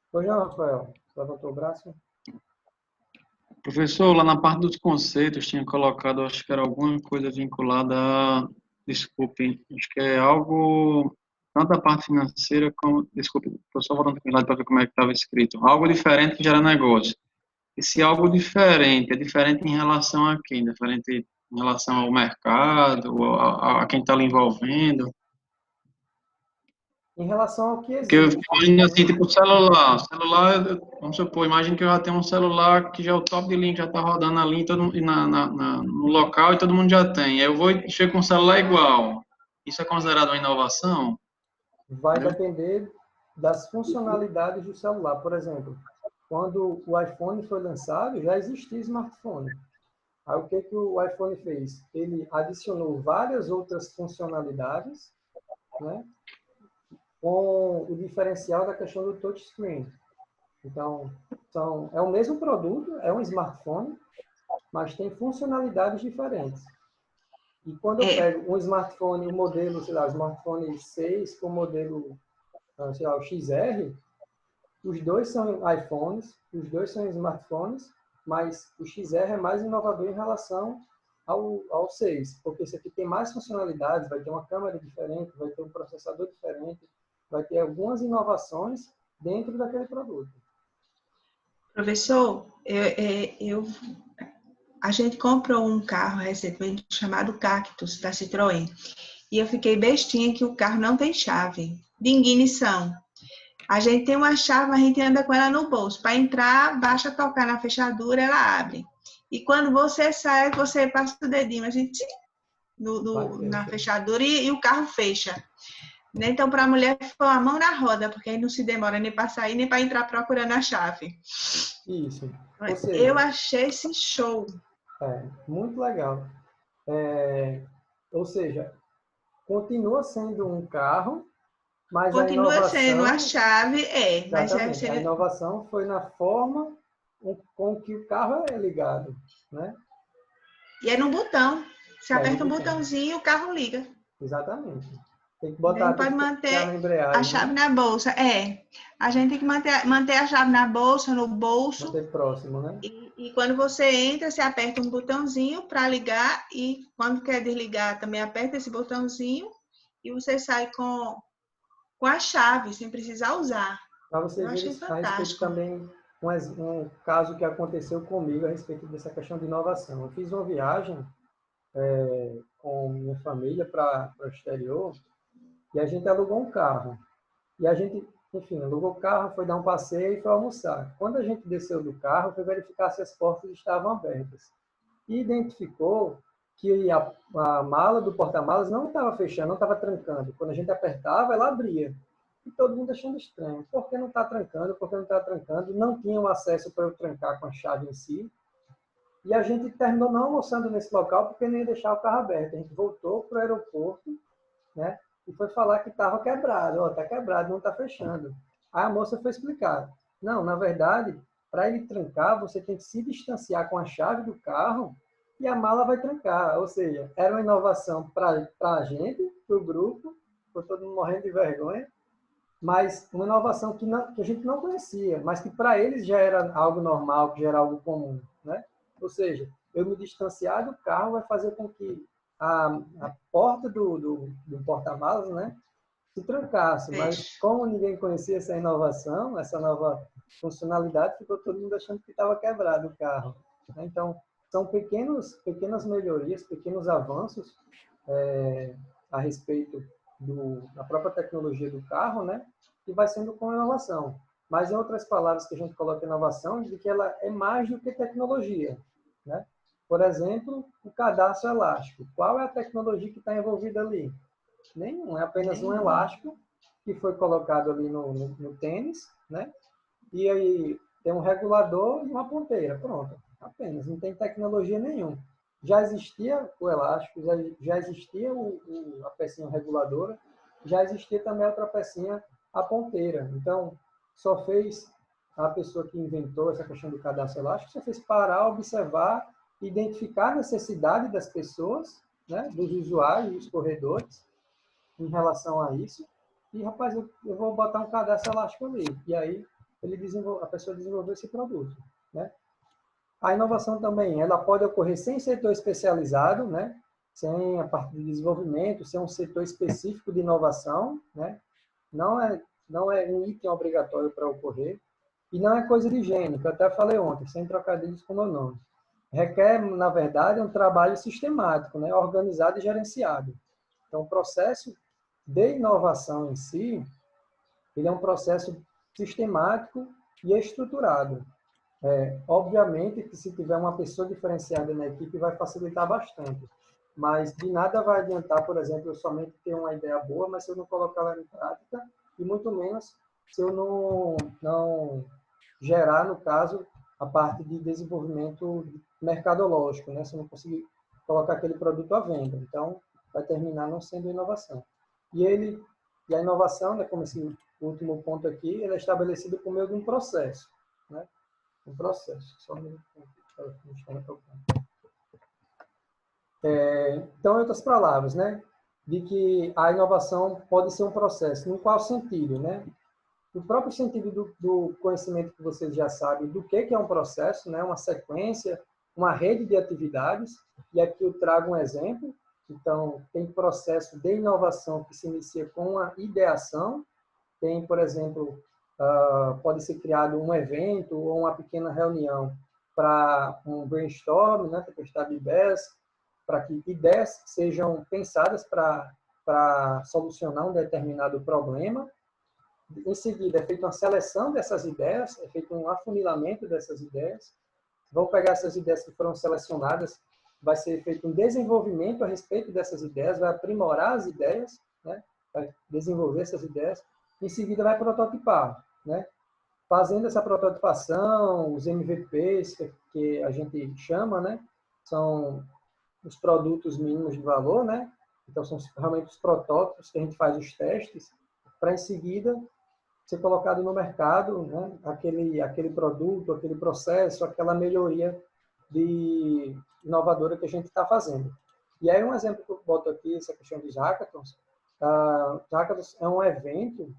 Pois não, Rafael, levantou o braço? Professor, lá na parte dos conceitos, tinha colocado, acho que era alguma coisa vinculada a, desculpe, acho que é algo, tanto da parte financeira como, desculpe, estou só voltando para ver como é que estava escrito, algo diferente que gera negócio. Esse algo diferente, é diferente em relação a quem? Diferente em relação ao mercado, a quem está lhe envolvendo? Em relação ao que Porque eu existe. imagino assim, tipo celular, vamos supor, imagina que eu já tenho um celular que já é o top de linha, já está rodando ali no local e todo mundo já tem. Aí eu vou e chego com um celular igual. Isso é considerado uma inovação? Vai depender das funcionalidades do celular. Por exemplo, quando o iPhone foi lançado, já existia smartphone. Aí o que o iPhone fez? Ele adicionou várias outras funcionalidades, né, com o diferencial da questão do touchscreen. Então, é o mesmo produto, é um smartphone, mas tem funcionalidades diferentes. E quando eu pego um smartphone, um modelo, sei lá, o smartphone 6 com o modelo, sei lá, o XR, os dois são iPhones, os dois são smartphones, mas o XR é mais inovador em relação ao 6, porque esse aqui tem mais funcionalidades, vai ter uma câmera diferente, vai ter um processador diferente, vai ter algumas inovações dentro daquele produto. Professor, a gente comprou um carro recentemente chamado Cactus, da Citroën, e eu fiquei bestinha que o carro não tem chave de ignição. A gente tem uma chave, a gente anda com ela no bolso. Para entrar, basta tocar na fechadura, ela abre. E quando você sai, você passa o dedinho, a gente na fechadura e o carro fecha. Então, para a mulher, foi uma mão na roda, porque aí não se demora nem para sair, nem para entrar procurando a chave. Isso. Eu achei esse show. Muito legal. Ou seja, continua sendo um carro, mas continua a inovação... sendo a chave, mas a inovação foi na forma com que o carro é ligado, né? E é num botão. Você aperta um botãozinho e o carro liga. Exatamente. Tem que botar pode manter a chave na bolsa. A gente tem que manter a chave na bolsa, no bolso. Manter próximo, né? E quando você entra, você aperta um botãozinho para ligar e quando quer desligar, também aperta esse botãozinho e você sai com a chave, sem precisar usar. Para você ver a respeito também, um caso que aconteceu comigo a respeito dessa questão de inovação. Eu fiz uma viagem com minha família para o exterior e a gente alugou um carro. E a gente, enfim, alugou o carro, foi dar um passeio e foi almoçar. Quando a gente desceu do carro, foi verificar se as portas estavam abertas. E identificou que a mala do porta-malas não estava fechando, não estava trancando. Quando a gente apertava, ela abria. E todo mundo achando estranho. Por que não está trancando? Por que não está trancando? Não tinham acesso para eu trancar com a chave em si. E a gente terminou não almoçando nesse local porque não ia deixar o carro aberto. A gente voltou para o aeroporto, né? E foi falar que estava quebrado. Está quebrado, não está fechando. Aí a moça foi explicar. Não, na verdade, para ele trancar, você tem que se distanciar com a chave do carro e a mala vai trancar. Ou seja, era uma inovação para a gente, para o grupo, ficou todo mundo morrendo de vergonha, mas uma inovação que a gente não conhecia, mas que para eles já era algo normal, que já era algo comum, né? Ou seja, eu me distanciar do carro vai fazer com que a porta do porta-malas, né, se trancasse, mas como ninguém conhecia essa inovação, essa nova funcionalidade, ficou todo mundo achando que estava quebrado o carro, né? Então, são pequenas melhorias, pequenos avanços a respeito da própria tecnologia do carro, né? Que vai sendo com inovação. Mas, em outras palavras que a gente coloca inovação, de que ela é mais do que tecnologia, né? Por exemplo, o cadastro elástico. Qual é a tecnologia que está envolvida ali? Nenhum, é apenas um elástico que foi colocado ali no tênis, né? E aí tem um regulador e uma ponteira, pronto, apenas, não tem tecnologia nenhuma. Já existia o elástico, já existia a pecinha reguladora, já existia também a outra pecinha, a ponteira. Então, só fez a pessoa que inventou essa questão do cadastro elástico, só fez parar, observar, identificar a necessidade das pessoas, né, dos usuários, dos corredores, em relação a isso. E, rapaz, eu vou botar um cadastro elástico ali. E aí, a pessoa desenvolveu esse produto, né? A inovação também, ela pode ocorrer sem setor especializado, né? Sem a parte de desenvolvimento, sem um setor específico de inovação, né? Não é um item obrigatório para ocorrer. E não é coisa de gênio, que eu até falei ontem, sem trocadilhos com o meu nome. Requer, na verdade, um trabalho sistemático, né? Organizado e gerenciado. Então, o processo de inovação em si, ele é um processo sistemático e estruturado. Obviamente que se tiver uma pessoa diferenciada na equipe vai facilitar bastante, mas de nada vai adiantar, por exemplo, eu somente ter uma ideia boa, mas se eu não colocar ela em prática, e muito menos se eu não gerar, no caso, a parte de desenvolvimento mercadológico, né? Se eu não conseguir colocar aquele produto à venda. Então, vai terminar não sendo inovação. E a inovação, né, como esse último ponto aqui, ele é estabelecido por meio de um processo, né? Um processo. Só um minuto. Então, em outras palavras, né, de que a inovação pode ser um processo. Em qual sentido, né? No próprio sentido do conhecimento que vocês já sabem do que é um processo, né? Uma sequência, uma rede de atividades. E aqui eu trago um exemplo. Então, tem processo de inovação que se inicia com a ideação. Tem, por exemplo, pode ser criado um evento ou uma pequena reunião para um brainstorm, né, para testar de ideias, para que ideias sejam pensadas para solucionar um determinado problema. Em seguida, é feita uma seleção dessas ideias, é feito um afunilamento dessas ideias. Vão pegar essas ideias que foram selecionadas, vai ser feito um desenvolvimento a respeito dessas ideias, vai aprimorar as ideias, né? Vai desenvolver essas ideias. Em seguida, vai prototipar, né? Fazendo essa prototipação, os MVPs, que a gente chama, né? São os produtos mínimos de valor, né? Então, são realmente os protótipos que a gente faz os testes, para em seguida ser colocado no mercado, né? Aquele produto, aquele processo, aquela melhoria inovadora que a gente está fazendo. E aí um exemplo que eu boto aqui, essa questão dos hackathons. Hackathons é um evento,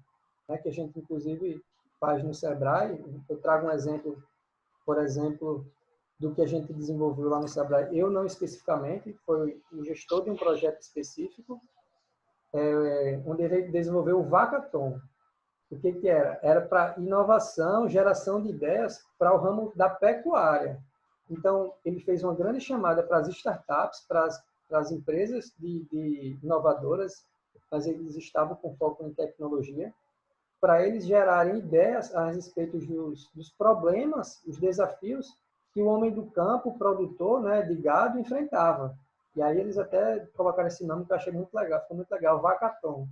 né, que a gente inclusive faz no Sebrae. Eu trago um exemplo, por exemplo, do que a gente desenvolveu lá no Sebrae. Eu não especificamente, foi o gestor de um projeto específico, onde ele desenvolveu o Vacathon. O que era? Era para inovação, geração de ideias para o ramo da pecuária. Então, ele fez uma grande chamada para as startups, para as empresas de inovadoras, mas eles estavam com foco em tecnologia, para eles gerarem ideias a respeito dos problemas, os desafios que o homem do campo, o produtor, né, de gado, enfrentava. E aí eles até colocaram esse nome que eu achei muito legal, ficou muito legal, Vacathon.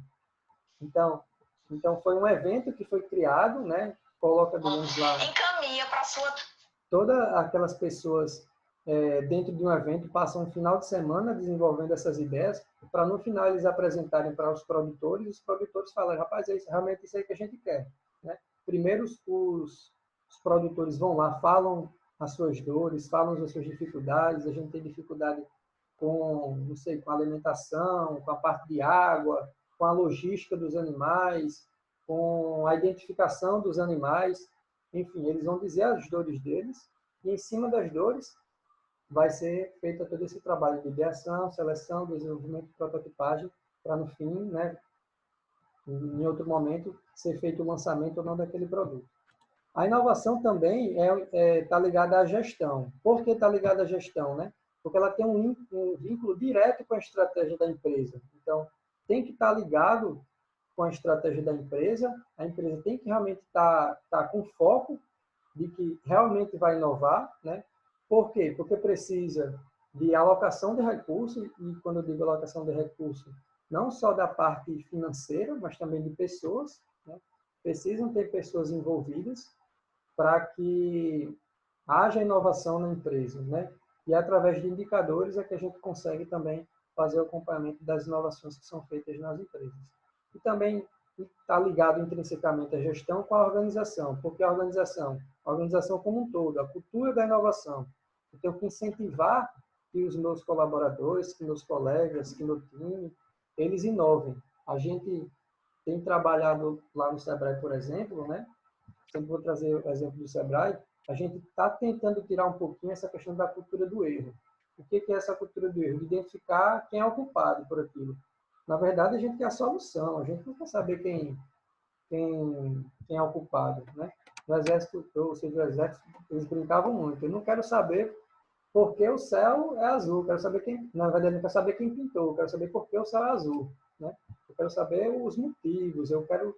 Então, foi um evento que foi criado, né? Coloca, digamos lá, encaminha para sua... Todas aquelas pessoas dentro de um evento passam um final de semana desenvolvendo essas ideias, para no final eles apresentarem para os produtores, e os produtores falarem, rapaz, realmente isso aí que a gente quer, né? Primeiro os produtores vão lá, falam as suas dores, falam as suas dificuldades. A gente tem dificuldade com, não sei, com a alimentação, com a parte de água, com a logística dos animais, com a identificação dos animais. Enfim, eles vão dizer as dores deles e, em cima das dores, vai ser feito todo esse trabalho de ideação, seleção, desenvolvimento e prototipagem para, no fim, né, em outro momento, ser feito o lançamento ou não daquele produto. A inovação também está ligada à gestão. Por que está ligada à gestão, né? Porque ela tem um vínculo direto com a estratégia da empresa. Então, tem que estar ligado com a estratégia da empresa. A empresa tem que realmente estar com foco de que realmente vai inovar, né? Por quê? Porque precisa de alocação de recursos, e quando eu digo alocação de recursos, não só da parte financeira, mas também de pessoas, né? Precisam ter pessoas envolvidas para que haja inovação na empresa, né? E através de indicadores é que a gente consegue também fazer o acompanhamento das inovações que são feitas nas empresas. E também está ligado intrinsecamente à gestão com a organização, porque a organização como um todo, a cultura da inovação. Eu tenho que incentivar que os meus colaboradores, que meus colegas, que meu time, eles inovem. A gente tem trabalhado lá no Sebrae, por exemplo, né? Sempre vou trazer o exemplo do Sebrae, a gente está tentando tirar um pouquinho essa questão da cultura do erro. O que é essa cultura do erro? Identificar quem é o culpado por aquilo. Na verdade, a gente quer a solução, a gente não quer saber quem é o culpado, né? No exército, ou seja, o exército, eles brincavam muito. Eu não quero saber por que o céu é azul, quero saber quem, na verdade, eu não quero saber quem pintou, eu quero saber por que o céu é azul, né? Eu quero saber os motivos, eu quero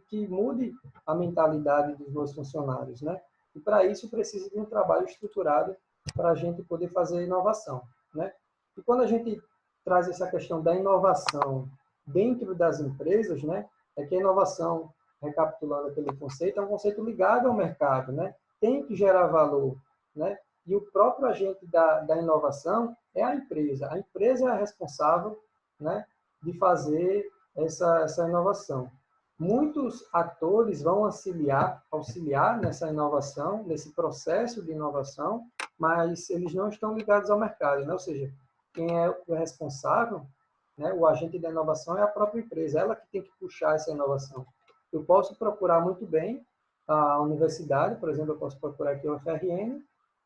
que mude a mentalidade dos meus funcionários, né? E para isso precisa de um trabalho estruturado para a gente poder fazer inovação, né? E quando a gente traz essa questão da inovação dentro das empresas, né? É que a inovação, recapitulando aquele conceito, é um conceito ligado ao mercado, né? Tem que gerar valor, né? E o próprio agente da inovação é a empresa. A empresa é a responsável, né, de fazer essa inovação. Muitos atores vão auxiliar nessa inovação, nesse processo de inovação, mas eles não estão ligados ao mercado, né? Ou seja, quem é o responsável, né, o agente da inovação é a própria empresa, ela que tem que puxar essa inovação. Eu posso procurar muito bem a universidade, por exemplo, eu posso procurar aqui o UFRN,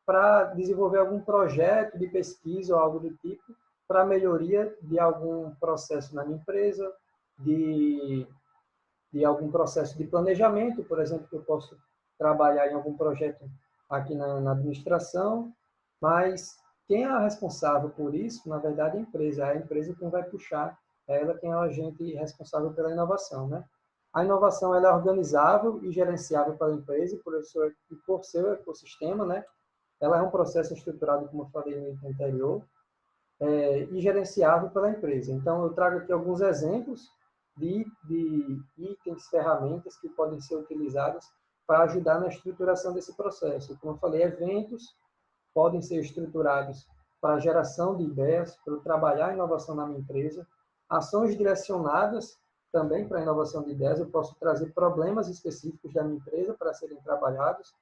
para desenvolver algum projeto de pesquisa ou algo do tipo, para melhoria de algum processo na minha empresa, de algum processo de planejamento, por exemplo, que eu posso trabalhar em algum projeto aqui na administração, mas quem é responsável por isso, na verdade, é a empresa quem vai puxar, é ela quem é o agente responsável pela inovação, né? A inovação ela é organizável e gerenciável pela empresa e por seu ecossistema, né? Ela é um processo estruturado, como eu falei no anterior, e gerenciável pela empresa. Então, eu trago aqui alguns exemplos de itens, ferramentas que podem ser utilizadas para ajudar na estruturação desse processo. Como eu falei, eventos podem ser estruturados para a geração de ideias, para eu trabalhar a inovação na minha empresa. Ações direcionadas também para a inovação de ideias. Eu posso trazer problemas específicos da minha empresa para serem trabalhados.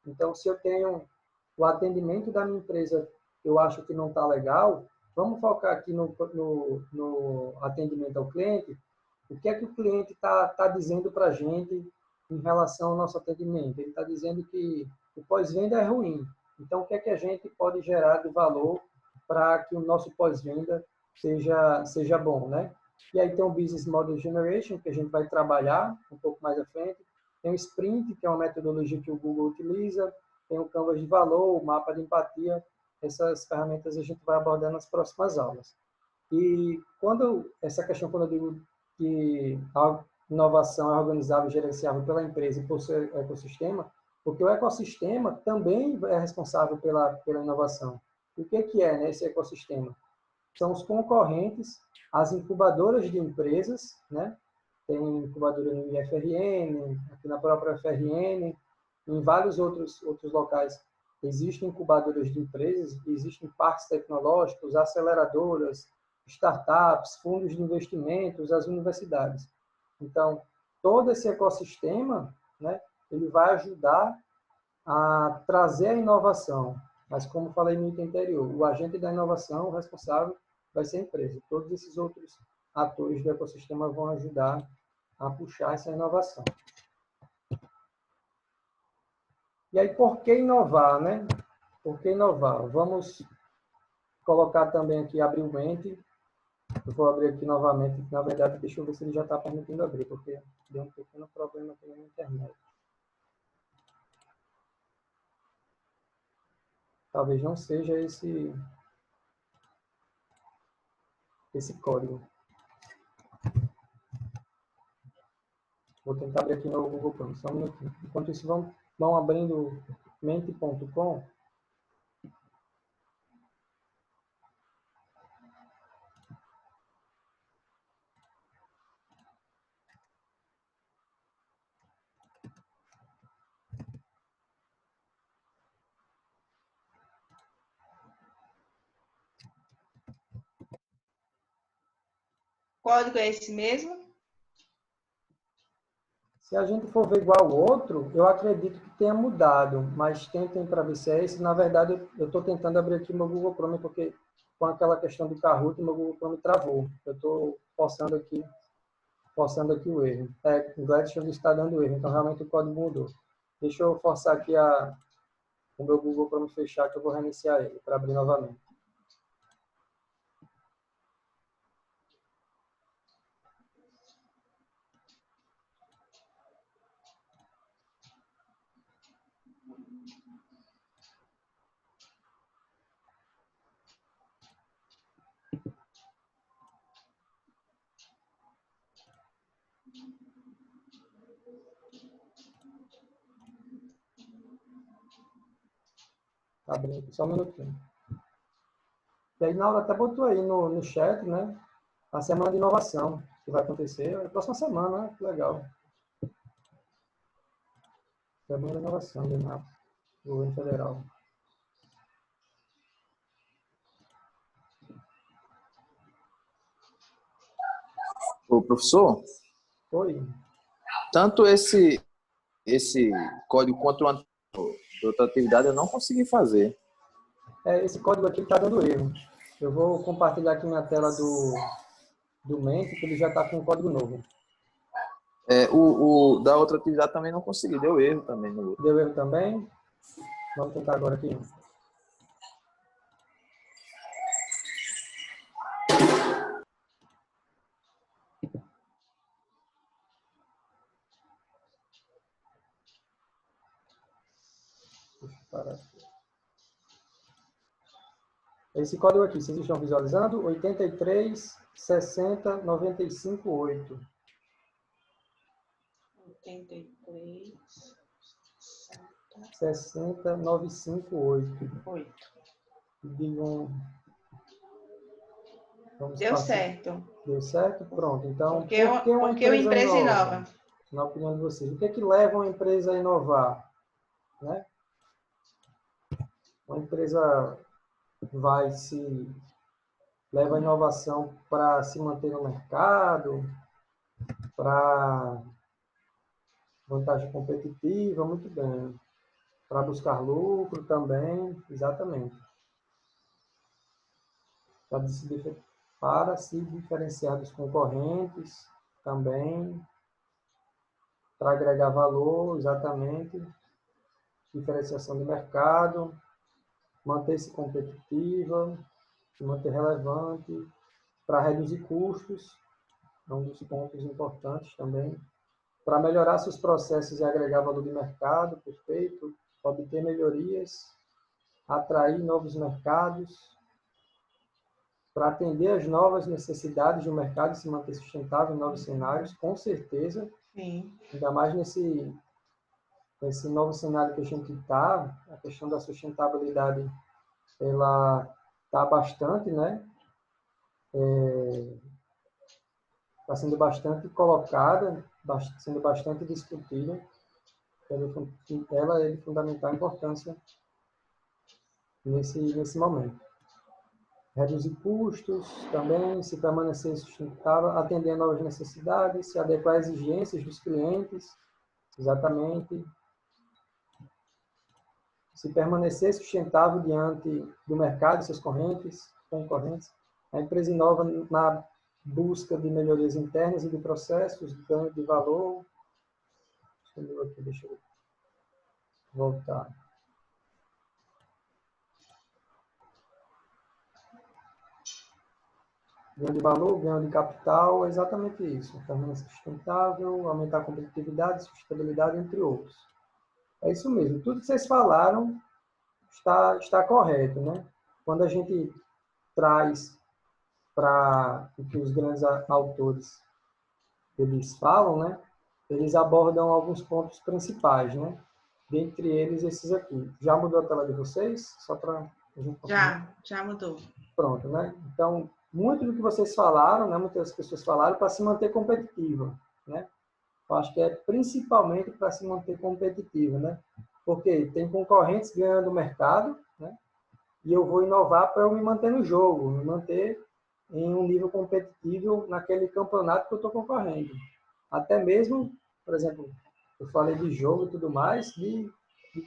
Então, se eu tenho o atendimento da minha empresa, eu acho que não está legal, vamos focar aqui no atendimento ao cliente. O que é que o cliente está dizendo para a gente em relação ao nosso atendimento? Ele está dizendo que o pós-venda é ruim. Então, o que é que a gente pode gerar de valor para que o nosso pós-venda seja bom, né? E aí tem o Business Model Generation, que a gente vai trabalhar um pouco mais à frente. Tem o Sprint, que é uma metodologia que o Google utiliza. Tem o Canvas de valor, o mapa de empatia. Essas ferramentas a gente vai abordar nas próximas aulas. E essa questão, quando eu digo que a inovação é organizável e gerenciável pela empresa e por seu ecossistema, porque o ecossistema também é responsável pela inovação. O que é, né, esse ecossistema? São os concorrentes, as incubadoras de empresas, né? Tem incubadora no IFRN, aqui na própria FRN, em vários outros locais. Existem incubadoras de empresas, existem parques tecnológicos, aceleradoras, startups, fundos de investimentos, as universidades. Então, todo esse ecossistema, né, ele vai ajudar a trazer a inovação. Mas, como falei no item anterior, o agente da inovação, o responsável, vai ser a empresa. Todos esses outros atores do ecossistema vão ajudar a puxar essa inovação. E aí, por que inovar, né? Por que inovar? Vamos colocar também aqui, abrir o Mente. Eu vou abrir aqui novamente. Na verdade, deixa eu ver se ele já está permitindo abrir, porque deu um pequeno problema aqui na internet. Talvez não seja esse código. Vou tentar abrir aqui no Google Chrome, só um minutinho. Enquanto isso, vão abrindo mente.com. O código é esse mesmo? Se a gente for ver igual ao outro, eu acredito que tenha mudado, mas tentem para ver se é esse. Na verdade, eu estou tentando abrir aqui meu Google Chrome, porque com aquela questão do Kahoot, meu Google Chrome travou. Eu estou forçando aqui o erro. O Gladstone está dando erro, então realmente o código mudou. Deixa eu forçar aqui o meu Google Chrome fechar, que eu vou reiniciar ele para abrir novamente. Tá abrindo aqui, só um minutinho. E aí, Naura até botou aí no chat, né? A semana de inovação que vai acontecer na próxima semana, né? Que legal. Semana de inovação do governo federal. Ô, professor, Oi. tanto esse código quanto outra atividade eu não consegui fazer. Esse código aqui está dando erro. Eu vou compartilhar aqui minha tela do Mente, que ele já está com um código novo. O da outra atividade também não consegui, deu erro também. Deu erro também? Vamos tentar agora aqui. Deixa eu parar aqui. Esse código aqui, vocês estão visualizando? 83 60 95 8. 83 60 95 8. Digam. Deu certo. Deu certo? Pronto. Então, Porque uma empresa inova? Na opinião de vocês, o que é que leva uma empresa a inovar? Né? Uma empresa leva a inovação para se manter no mercado, para vantagem competitiva, muito bem. Para buscar lucro também, exatamente. Para se diferenciar dos concorrentes também, para agregar valor, exatamente, diferenciação do mercado, manter-se competitiva, se manter relevante, para reduzir custos, é um dos pontos importantes também, para melhorar seus processos e agregar valor de mercado, perfeito, obter melhorias, atrair novos mercados, para atender às novas necessidades do mercado e se manter sustentável em novos cenários, com certeza. Sim. Ainda mais nesse novo cenário que a gente está, a questão da sustentabilidade, ela está bastante, né? Está sendo bastante colocada, sendo bastante discutida. Ela é de fundamental importância nesse momento. Reduzir custos também, se permanecer sustentável, atender a novas necessidades, se adequar às exigências dos clientes, exatamente. se permanecer sustentável diante do mercado e seus concorrentes, a empresa inova na busca de melhorias internas e de processos, ganho de valor. Deixa eu voltar. Ganho de valor, ganho de capital, é exatamente isso. Permanência sustentável, aumentar a competitividade, sustentabilidade, entre outros. É isso mesmo. Tudo que vocês falaram está correto, né? Quando a gente traz para o que os grandes autores eles falam, né? Eles abordam alguns pontos principais, né? Dentre eles, esses aqui. Já mudou a tela de vocês? Só para a gente confirmar. Já mudou. Pronto, né? Então, muito do que vocês falaram, né? Muitas pessoas falaram para se manter competitiva, né? Eu acho que é principalmente para se manter competitiva, né? Porque tem concorrentes ganhando o mercado, né? E eu vou inovar para eu me manter no jogo, me manter em um nível competitivo naquele campeonato que eu estou concorrendo. Até mesmo, por exemplo, eu falei de jogo e tudo mais, de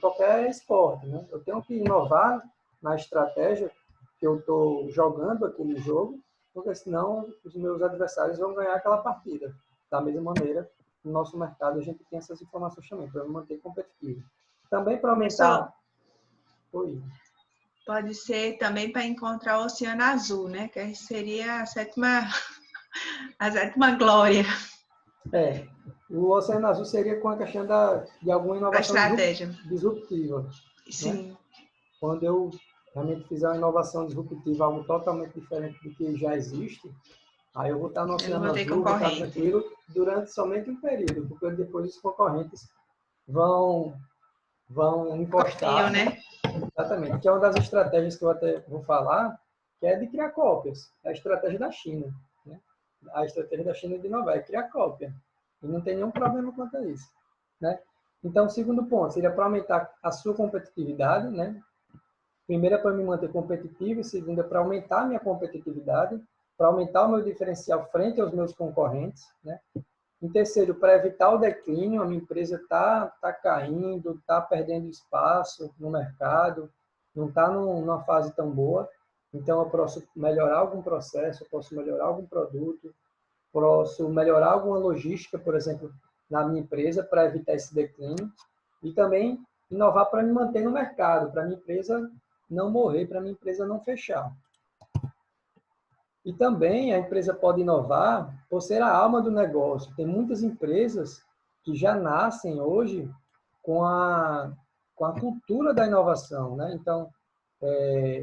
qualquer esporte, né? Eu tenho que inovar na estratégia que eu estou jogando aquele jogo, porque senão os meus adversários vão ganhar aquela partida. Da mesma maneira, no nosso mercado a gente tem essas informações também, para me manter competitivo. Também para aumentar... Oi. Pode ser também para encontrar o Oceano Azul, né? Que seria a sétima glória. O Oceano Azul seria com a questão de alguma inovação disruptiva. Sim. Né? Quando eu realmente fizer uma inovação disruptiva, algo totalmente diferente do que já existe, aí eu vou estar no Oceano Azul, vou estar tranquilo durante somente um período, porque depois os concorrentes vão encostar. Copiam, né? Exatamente, que é uma das estratégias que eu até vou falar, que é de criar cópias. É a estratégia da China. Né? A estratégia da China de inovar é criar cópia. E não tem nenhum problema quanto a isso. Né? Então, o segundo ponto seria para aumentar a sua competitividade. Né? Primeiro é para me manter competitivo, e segundo é para aumentar a minha competitividade, para aumentar o meu diferencial frente aos meus concorrentes. Né? Em terceiro, para evitar o declínio, a minha empresa está caindo, está perdendo espaço no mercado, não está numa fase tão boa. Então, eu posso melhorar algum processo, eu posso melhorar algum produto, posso melhorar alguma logística, por exemplo, na minha empresa, para evitar esse declínio. E também inovar para me manter no mercado, para a minha empresa não morrer, para a minha empresa não fechar. E também a empresa pode inovar por ser a alma do negócio. Tem muitas empresas que já nascem hoje com a cultura da inovação. Né? Então,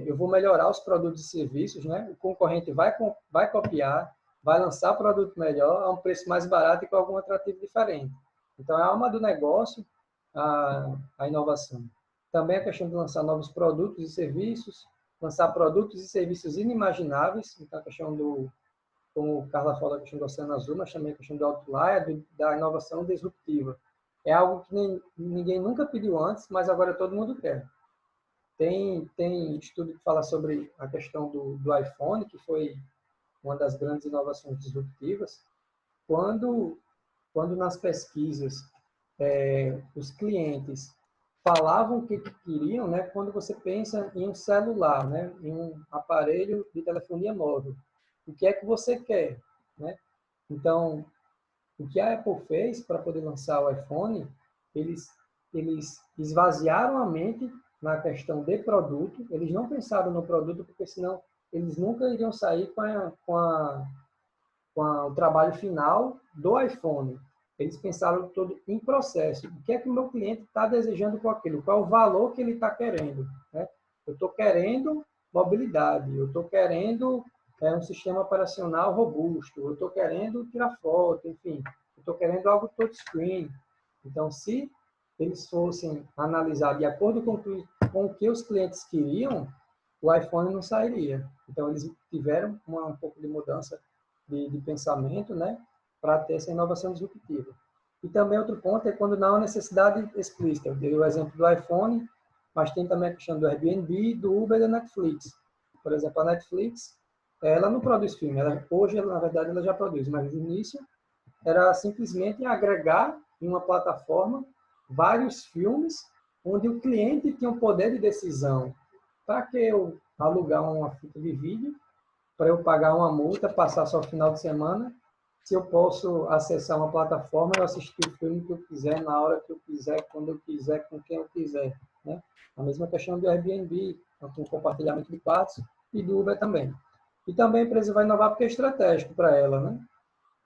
eu vou melhorar os produtos e serviços, né? O concorrente vai copiar, vai lançar produto melhor a um preço mais barato e com algum atrativo diferente. Então, é a alma do negócio a inovação. Também a questão de lançar novos produtos e serviços, lançar produtos e serviços inimagináveis, então a questão como o Carla falou, a questão do Oceano Azul, mas também a questão do outlier, da inovação disruptiva. É algo que ninguém nunca pediu antes, mas agora todo mundo quer. Tem estudo que fala sobre a questão do iPhone, que foi uma das grandes inovações disruptivas, quando nas pesquisas os clientes falavam o que queriam, né? Quando você pensa em um celular, né? Em um aparelho de telefonia móvel, o que é que você quer, né? Então, o que a Apple fez para poder lançar o iPhone, eles esvaziaram a mente na questão de produto, eles não pensaram no produto, porque senão eles nunca iriam sair com o trabalho final do iPhone. Eles pensaram todo em processo. O que é que o meu cliente está desejando com aquilo? Qual é o valor que ele está querendo? Né? Eu estou querendo mobilidade, eu estou querendo um sistema operacional robusto, eu estou querendo tirar foto, enfim, eu estou querendo algo touchscreen. Então, se eles fossem analisar de acordo com o que os clientes queriam, o iPhone não sairia. Então, eles tiveram um pouco de mudança de pensamento, né? Para ter essa inovação disruptiva. E também outro ponto é quando não há necessidade explícita. Eu dei o exemplo do iPhone, mas tem também a questão do Airbnb, do Uber e da Netflix. Por exemplo, a Netflix, ela não produz filme. Hoje, na verdade, ela já produz, mas no início era simplesmente agregar em uma plataforma vários filmes onde o cliente tinha um poder de decisão. Para que eu alugar uma fita de vídeo, para eu pagar uma multa, passar só o final de semana, se eu posso acessar uma plataforma e assistir o filme que eu quiser, na hora que eu quiser, quando eu quiser, com quem eu quiser, né? A mesma questão do Airbnb, com o compartilhamento de quartos, e do Uber também. E também a empresa vai inovar porque é estratégico para ela, né?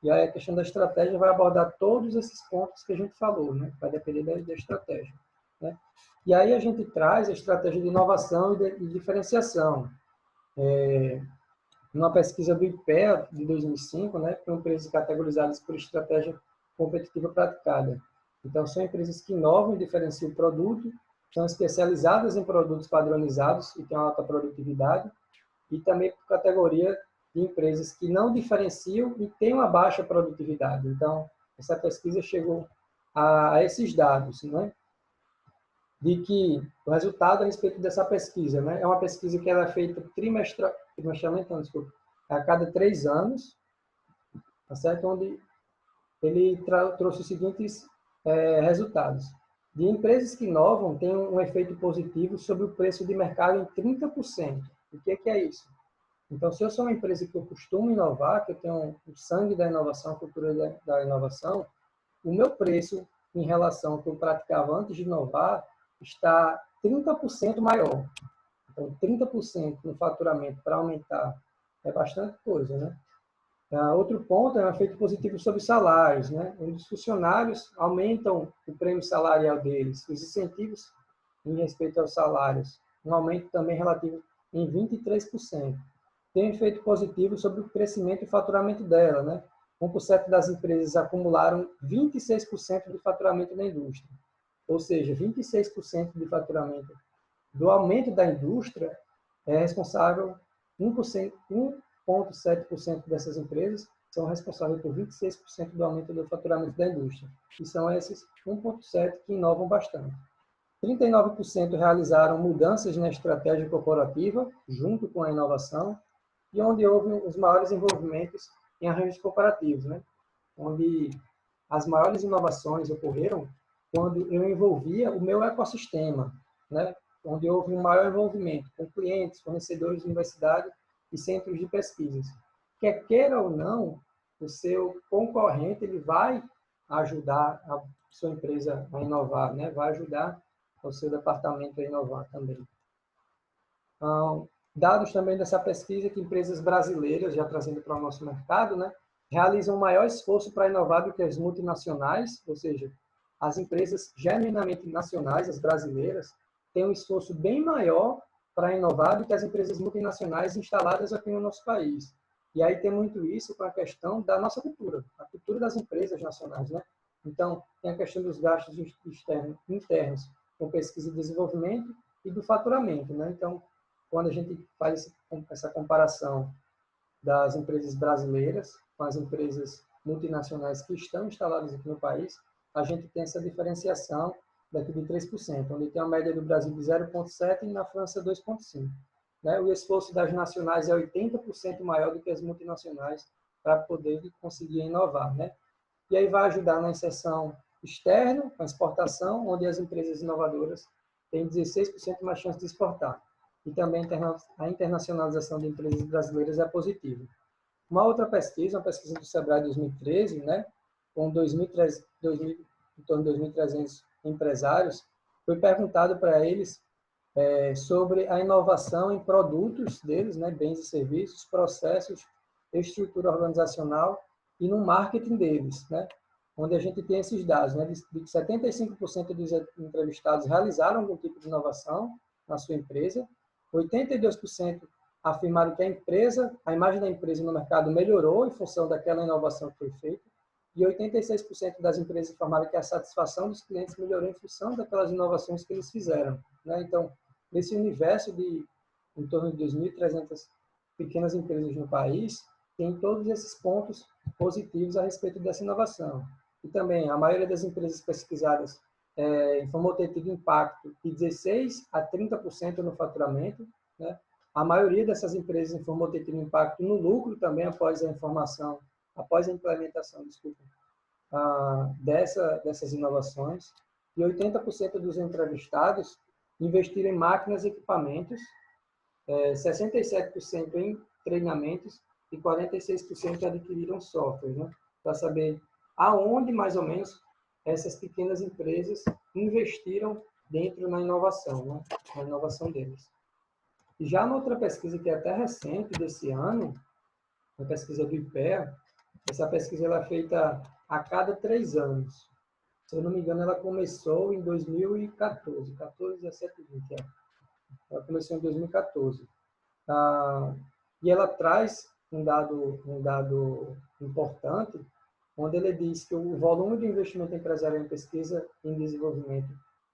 E aí a questão da estratégia vai abordar todos esses pontos que a gente falou, né? Vai depender da estratégia, né? E aí a gente traz a estratégia de inovação e de diferenciação. Numa pesquisa do IPEA de 2005, né, com empresas categorizadas por estratégia competitiva praticada. Então, são empresas que inovam e diferenciam o produto, são especializadas em produtos padronizados e têm uma alta produtividade, e também por categoria de empresas que não diferenciam e têm uma baixa produtividade. Então, essa pesquisa chegou a esses dados, né? De que o resultado a respeito dessa pesquisa, né? É uma pesquisa que ela é feita trimestralmente, não, desculpa, a cada 3 anos, tá certo? Onde ele trouxe os seguintes resultados. De empresas que inovam, tem um efeito positivo sobre o preço de mercado em 30%. O que é isso? Então, se eu sou uma empresa que eu costumo inovar, que eu tenho o sangue da inovação, a cultura da inovação, o meu preço em relação ao que eu praticava antes de inovar está 30% maior. Então, 30% no faturamento para aumentar é bastante coisa, né? Outro ponto é um efeito positivo sobre salários, né? Onde os funcionários aumentam o prêmio salarial deles, os incentivos em respeito aos salários, um aumento também relativo em 23%. Tem um efeito positivo sobre o crescimento e faturamento dela, né? 1% das empresas acumularam 26% de faturamento da indústria. Ou seja, 26% de faturamento do aumento da indústria é responsável, 1,7% dessas empresas são responsáveis por 26% do aumento do faturamento da indústria. E são esses 1,7% que inovam bastante. 39% realizaram mudanças na estratégia corporativa, junto com a inovação, e onde houve os maiores envolvimentos em arranjos corporativos, né? Onde as maiores inovações ocorreram quando eu envolvia o meu ecossistema, né? Onde houve um maior envolvimento com clientes, fornecedores de universidade e centros de pesquisas. Quer queira ou não, o seu concorrente ele vai ajudar a sua empresa a inovar, né? Vai ajudar o seu departamento a inovar também. Dados também dessa pesquisa que empresas brasileiras, já trazendo para o nosso mercado, né, realizam um maior esforço para inovar do que as multinacionais, ou seja, as empresas genuinamente nacionais, as brasileiras, têm um esforço bem maior para inovar do que as empresas multinacionais instaladas aqui no nosso país. E aí tem muito isso com a questão da nossa cultura, a cultura das empresas nacionais, né? Então, tem a questão dos gastos internos com pesquisa e desenvolvimento e do faturamento, né? Então, quando a gente faz essa comparação das empresas brasileiras com as empresas multinacionais que estão instaladas aqui no país, a gente tem essa diferenciação daqui de 3%, onde tem a média do Brasil de 0,7% e na França 2,5%. Né? O esforço das nacionais é 80% maior do que as multinacionais para poder conseguir inovar, né? E aí vai ajudar na inserção externa, com a exportação, onde as empresas inovadoras têm 16% mais chance de exportar. E também a internacionalização de empresas brasileiras é positiva. Uma outra pesquisa, uma pesquisa do Sebrae 2013, né, com em torno de 2.300 empresários, foi perguntado para eles sobre a inovação em produtos deles, né, bens e serviços, processos, estrutura organizacional e no marketing deles, né, onde a gente tem esses dados, né, de que 75% dos entrevistados realizaram algum tipo de inovação na sua empresa, 82% afirmaram que a imagem da empresa no mercado melhorou em função daquela inovação que foi feita, e 86% das empresas informaram que a satisfação dos clientes melhorou em função daquelas inovações que eles fizeram, né? Então, nesse universo de em torno de 2.300 pequenas empresas no país, tem todos esses pontos positivos a respeito dessa inovação. E também, a maioria das empresas pesquisadas informou ter tido impacto de 16% a 30% no faturamento, né? A maioria dessas empresas informou ter tido impacto no lucro também após a implementação, dessas inovações. e 80% dos entrevistados investiram em máquinas e equipamentos, 67% em treinamentos e 46% adquiriram software, né? Para saber aonde, mais ou menos, essas pequenas empresas investiram dentro na inovação, né? Na inovação deles. E já noutra pesquisa que é até recente, desse ano, a pesquisa do IPEA, essa pesquisa ela é feita a cada 3 anos. Se eu não me engano, ela começou em 2014, 14, 17, 20. Ela começou em 2014. E ela traz um dado importante, onde ele diz que o volume de investimento empresarial em pesquisa e em desenvolvimento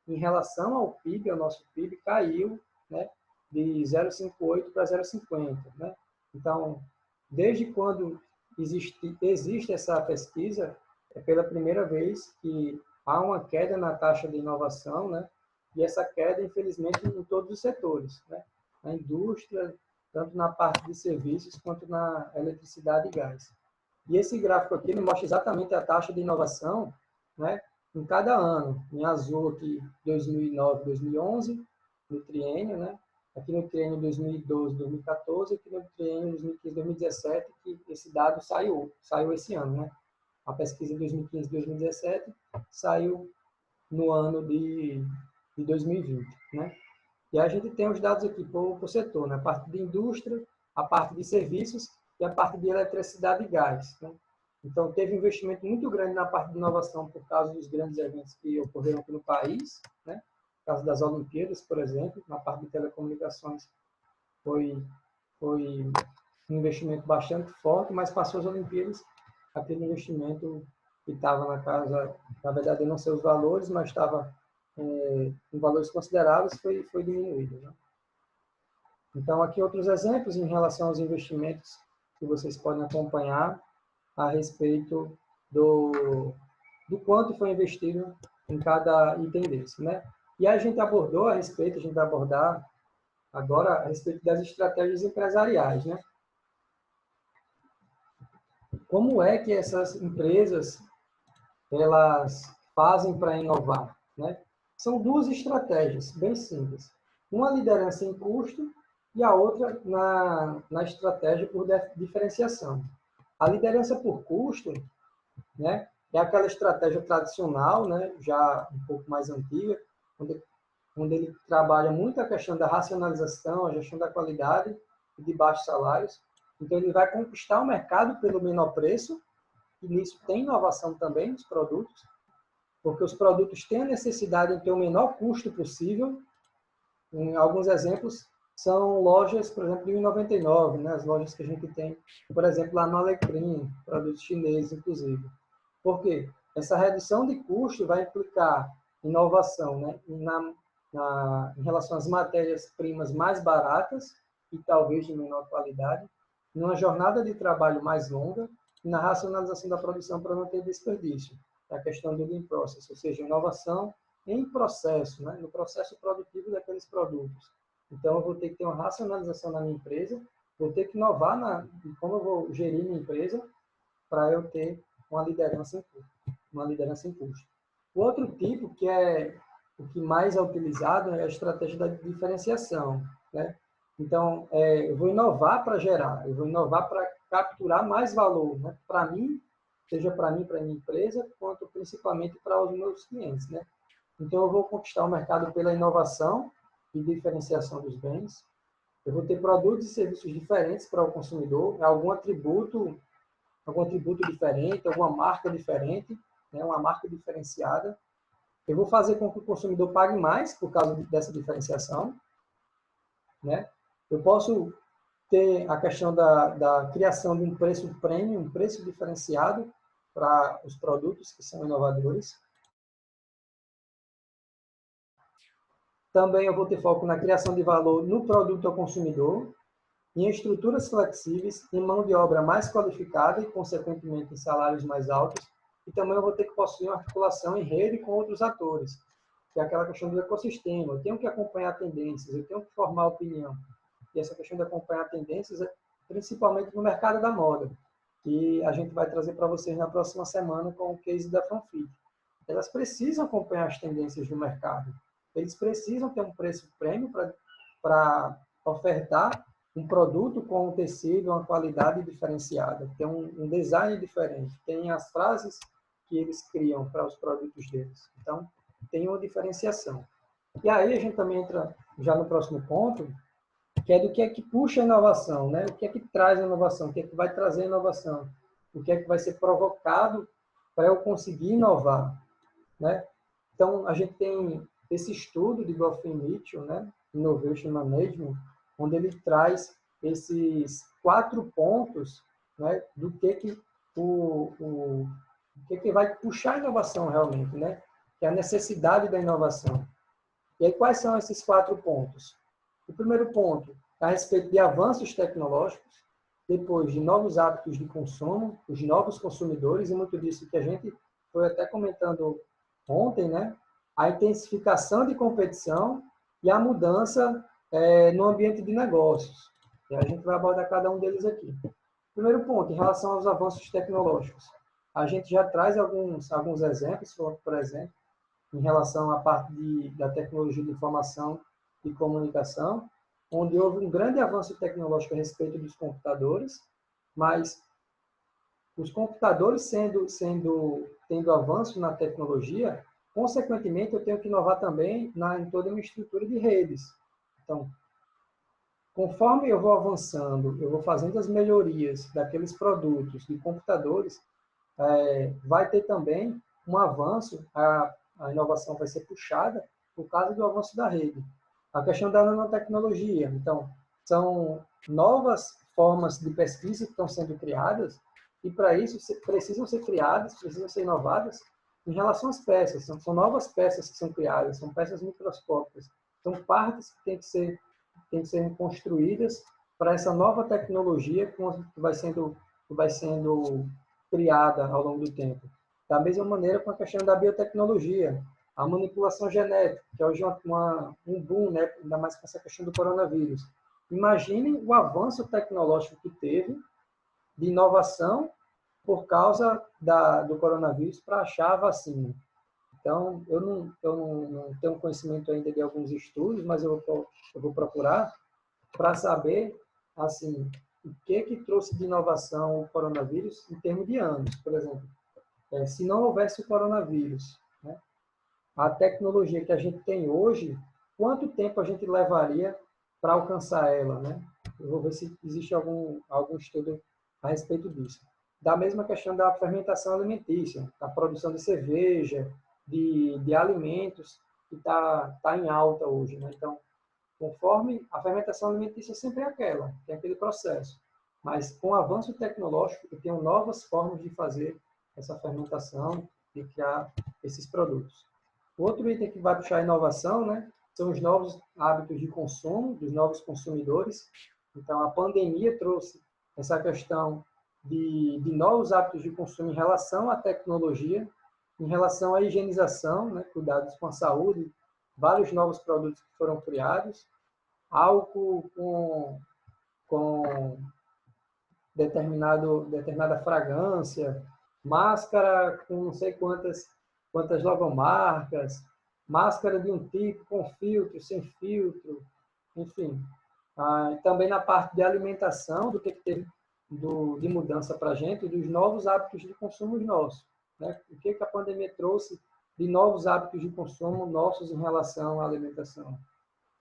em relação ao PIB, ao nosso PIB, caiu, né, de 0,58 para 0,50. Né? Então, desde quando existe essa pesquisa, é pela primeira vez que há uma queda na taxa de inovação, né? E essa queda, infelizmente, em todos os setores, né? Na indústria, tanto na parte de serviços quanto na eletricidade e gás. E esse gráfico aqui ele mostra exatamente a taxa de inovação, né? Em cada ano. Em azul aqui, 2009, 2011, no triênio, né? Aqui no triênio 2012, 2014, aqui no triênio 2015, 2017, que esse dado saiu esse ano, né? A pesquisa de 2015, 2017 saiu no ano de 2020, né? E a gente tem os dados aqui por setor, né? A parte de indústria, a parte de serviços e a parte de eletricidade e gás, né? Então, teve um investimento muito grande na parte de inovação por causa dos grandes eventos que ocorreram aqui no país, né? Por causa das Olimpíadas, por exemplo, na parte de telecomunicações foi um investimento bastante forte, mas passou as Olimpíadas, aquele investimento que estava na casa, na verdade, eu não sei os valores, mas estava em valores consideráveis, foi diminuído. Né? Então, aqui outros exemplos em relação aos investimentos que vocês podem acompanhar a respeito do quanto foi investido em cada item desse. Né? E a gente abordou a gente vai abordar agora a respeito das estratégias empresariais. Né? Como é que essas empresas elas fazem para inovar? Né? São duas estratégias bem simples. Uma liderança em custo e a outra na estratégia por diferenciação. A liderança por custo, né, é aquela estratégia tradicional, né, já um pouco mais antiga, onde ele trabalha muito a questão da racionalização, a gestão da qualidade e de baixos salários. Então, ele vai conquistar o mercado pelo menor preço, e nisso tem inovação também nos produtos, porque os produtos têm a necessidade de ter o menor custo possível. Em alguns exemplos, são lojas, por exemplo, de R$ 1,99, né? As lojas que a gente tem, por exemplo, lá no Alecrim, produtos chineses, inclusive. Por quê? Essa redução de custo vai implicar inovação, né? Em relação às matérias-primas mais baratas e talvez de menor qualidade, numa jornada de trabalho mais longa e na racionalização da produção para não ter desperdício. A questão do lean process, ou seja, inovação em processo, né? No processo produtivo daqueles produtos. Então, eu vou ter que ter uma racionalização na minha empresa, vou ter que inovar em como eu vou gerir minha empresa para eu ter uma liderança em custo. O outro tipo, que é o que mais é utilizado, é a estratégia da diferenciação. Né? Então, eu vou inovar para gerar, eu vou inovar para capturar mais valor, né? Para mim, seja para mim, para a minha empresa, quanto principalmente para os meus clientes. Né? Então, eu vou conquistar o mercado pela inovação e diferenciação dos bens. Eu vou ter produtos e serviços diferentes para o consumidor, algum atributo diferente, alguma marca diferente, né? Uma marca diferenciada. Eu vou fazer com que o consumidor pague mais por causa dessa diferenciação. Né? Eu posso ter a questão da criação de um preço premium, um preço diferenciado para os produtos que são inovadores. Também eu vou ter foco na criação de valor no produto ao consumidor, em estruturas flexíveis, em mão de obra mais qualificada e, consequentemente, em salários mais altos. E também eu vou ter que possuir uma articulação em rede com outros atores, que é aquela questão do ecossistema. Eu tenho que acompanhar tendências, eu tenho que formar opinião. E essa questão de acompanhar tendências é principalmente no mercado da moda, que a gente vai trazer para vocês na próxima semana com o case da Fanfic. elas precisam acompanhar as tendências do mercado. Eles precisam ter um preço prêmio para ofertar um produto com um tecido, uma qualidade diferenciada, tem um design diferente, tem as frases que eles criam para os produtos deles. Então, tem uma diferenciação. E aí a gente também entra já no próximo ponto, que é do que é que puxa a inovação, né? O que é que traz a inovação, o que é que vai trazer a inovação, o que é que vai ser provocado para eu conseguir inovar, né? Então, a gente tem esse estudo de Goffin Mitchell, né? Innovation Management, onde ele traz esses 4 pontos, né? Do que vai puxar a inovação realmente, né? Que é a necessidade da inovação. E aí, quais são esses 4 pontos? O primeiro ponto é a respeito de avanços tecnológicos, depois de novos hábitos de consumo, os novos consumidores, e muito disso que a gente foi até comentando ontem, né? A intensificação de competição e a mudança no ambiente de negócios. E a gente vai abordar cada um deles aqui. Primeiro ponto, em relação aos avanços tecnológicos. A gente já traz alguns exemplos, por exemplo, em relação à parte da tecnologia de informação e comunicação, onde houve um grande avanço tecnológico a respeito dos computadores, mas os computadores tendo avanço na tecnologia, consequentemente, eu tenho que inovar também em toda uma estrutura de redes. Então, conforme eu vou avançando, eu vou fazendo as melhorias daqueles produtos de computadores, vai ter também um avanço, a inovação vai ser puxada por causa do avanço da rede. A questão da nanotecnologia. Então, são novas formas de pesquisa que estão sendo criadas e, para isso, precisam ser criadas, precisam ser inovadas em relação às peças. São novas peças que são criadas, são peças microscópicas. São partes que têm que ser construídas para essa nova tecnologia que vai sendo criada ao longo do tempo. Da mesma maneira com a questão da biotecnologia, a manipulação genética, que é hoje um boom, né? Ainda mais com essa questão do coronavírus. Imaginem o avanço tecnológico que teve de inovação por causa do coronavírus para achar a vacina. Então, eu não tenho conhecimento ainda de alguns estudos, mas eu vou procurar para saber assim, o que trouxe de inovação o coronavírus em termos de anos. Por exemplo, se não houvesse o coronavírus, né, a tecnologia que a gente tem hoje, quanto tempo a gente levaria para alcançar ela, né? Eu vou ver se existe algum estudo a respeito disso. Da mesma questão da fermentação alimentícia, da produção de cerveja, de alimentos, que está em alta hoje, né? Então, conforme a fermentação alimentícia sempre é aquela, tem aquele processo. Mas com o avanço tecnológico, eu tenho novas formas de fazer essa fermentação e criar esses produtos. O outro item que vai puxar a inovação, né, são os novos hábitos de consumo, dos novos consumidores. Então, a pandemia trouxe essa questão de novos hábitos de consumo em relação à tecnologia, em relação à higienização, né, cuidados com a saúde, vários novos produtos que foram criados, álcool com determinada fragrância, máscara com não sei quantas logomarcas, máscara de um tipo, com filtro, sem filtro, enfim. Também na parte de alimentação, do que teve de mudança para a gente, dos novos hábitos de consumo nossos. Né? O que a pandemia trouxe de novos hábitos de consumo nossos em relação à alimentação?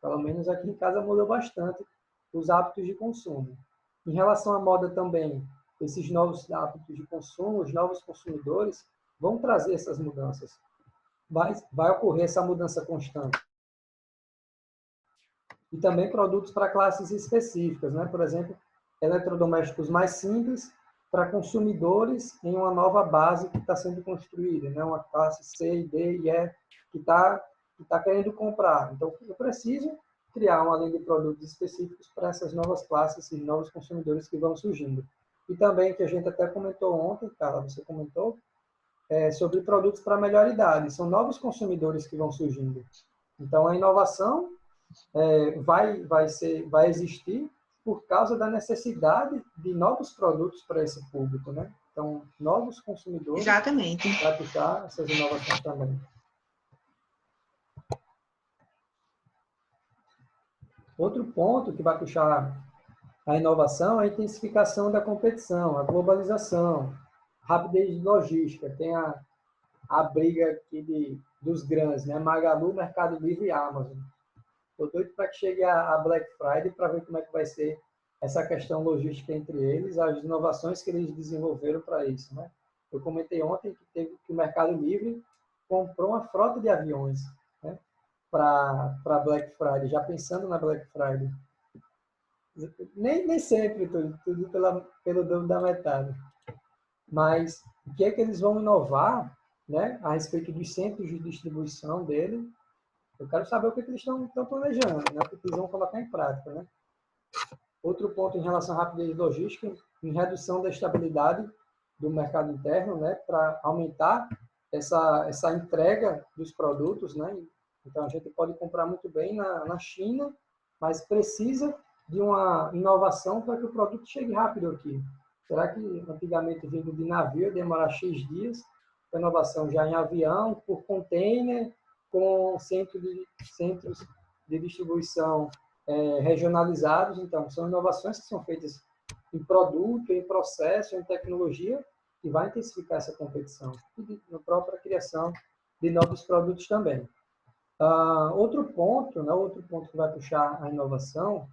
Pelo menos aqui em casa mudou bastante os hábitos de consumo. Em relação à moda também, esses novos hábitos de consumo, os novos consumidores vão trazer essas mudanças. Vai ocorrer essa mudança constante. E também produtos para classes específicas, né? Por exemplo, eletrodomésticos mais simples para consumidores em uma nova base que está sendo construída, né? Uma classe C, D e E que está querendo comprar. Então, eu preciso criar uma linha de produtos específicos para essas novas classes e novos consumidores que vão surgindo. E também, que a gente até comentou ontem, Carla, você comentou, sobre produtos para melhor idade. São novos consumidores que vão surgindo. Então, a inovação vai existir por causa da necessidade de novos produtos para esse público, né? Então, novos consumidores Exatamente. vai puxar essas inovações também. Outro ponto que vai puxar a inovação é a intensificação da competição, a globalização, rapidez de logística. Tem a briga aqui dos grandes, né? Magalu, Mercado Livre e Amazon. Estou doido para que chegue a Black Friday para ver como é que vai ser essa questão logística entre eles, as inovações que eles desenvolveram para isso, né? Eu comentei ontem que o Mercado Livre comprou uma frota de aviões, né? Para Black Friday, já pensando na Black Friday. Nem sempre, tudo pelo dobro da metade. Mas o que é que eles vão inovar, né, a respeito dos centros de distribuição dele? Eu quero saber o que eles estão planejando, né, o que eles vão colocar em prática. Né? Outro ponto em relação à rapidez de logística, em redução da estabilidade do mercado interno, né, para aumentar essa entrega dos produtos. Né? Então, a gente pode comprar muito bem na China, mas precisa de uma inovação para que o produto chegue rápido aqui. Será que antigamente vindo de navio ia demorar X dias? A inovação já em avião, por container, com centros de distribuição regionalizados. Então, são inovações que são feitas em produto, em processo, em tecnologia, que vai intensificar essa competição. E na própria criação de novos produtos também. Outro ponto que vai puxar a inovação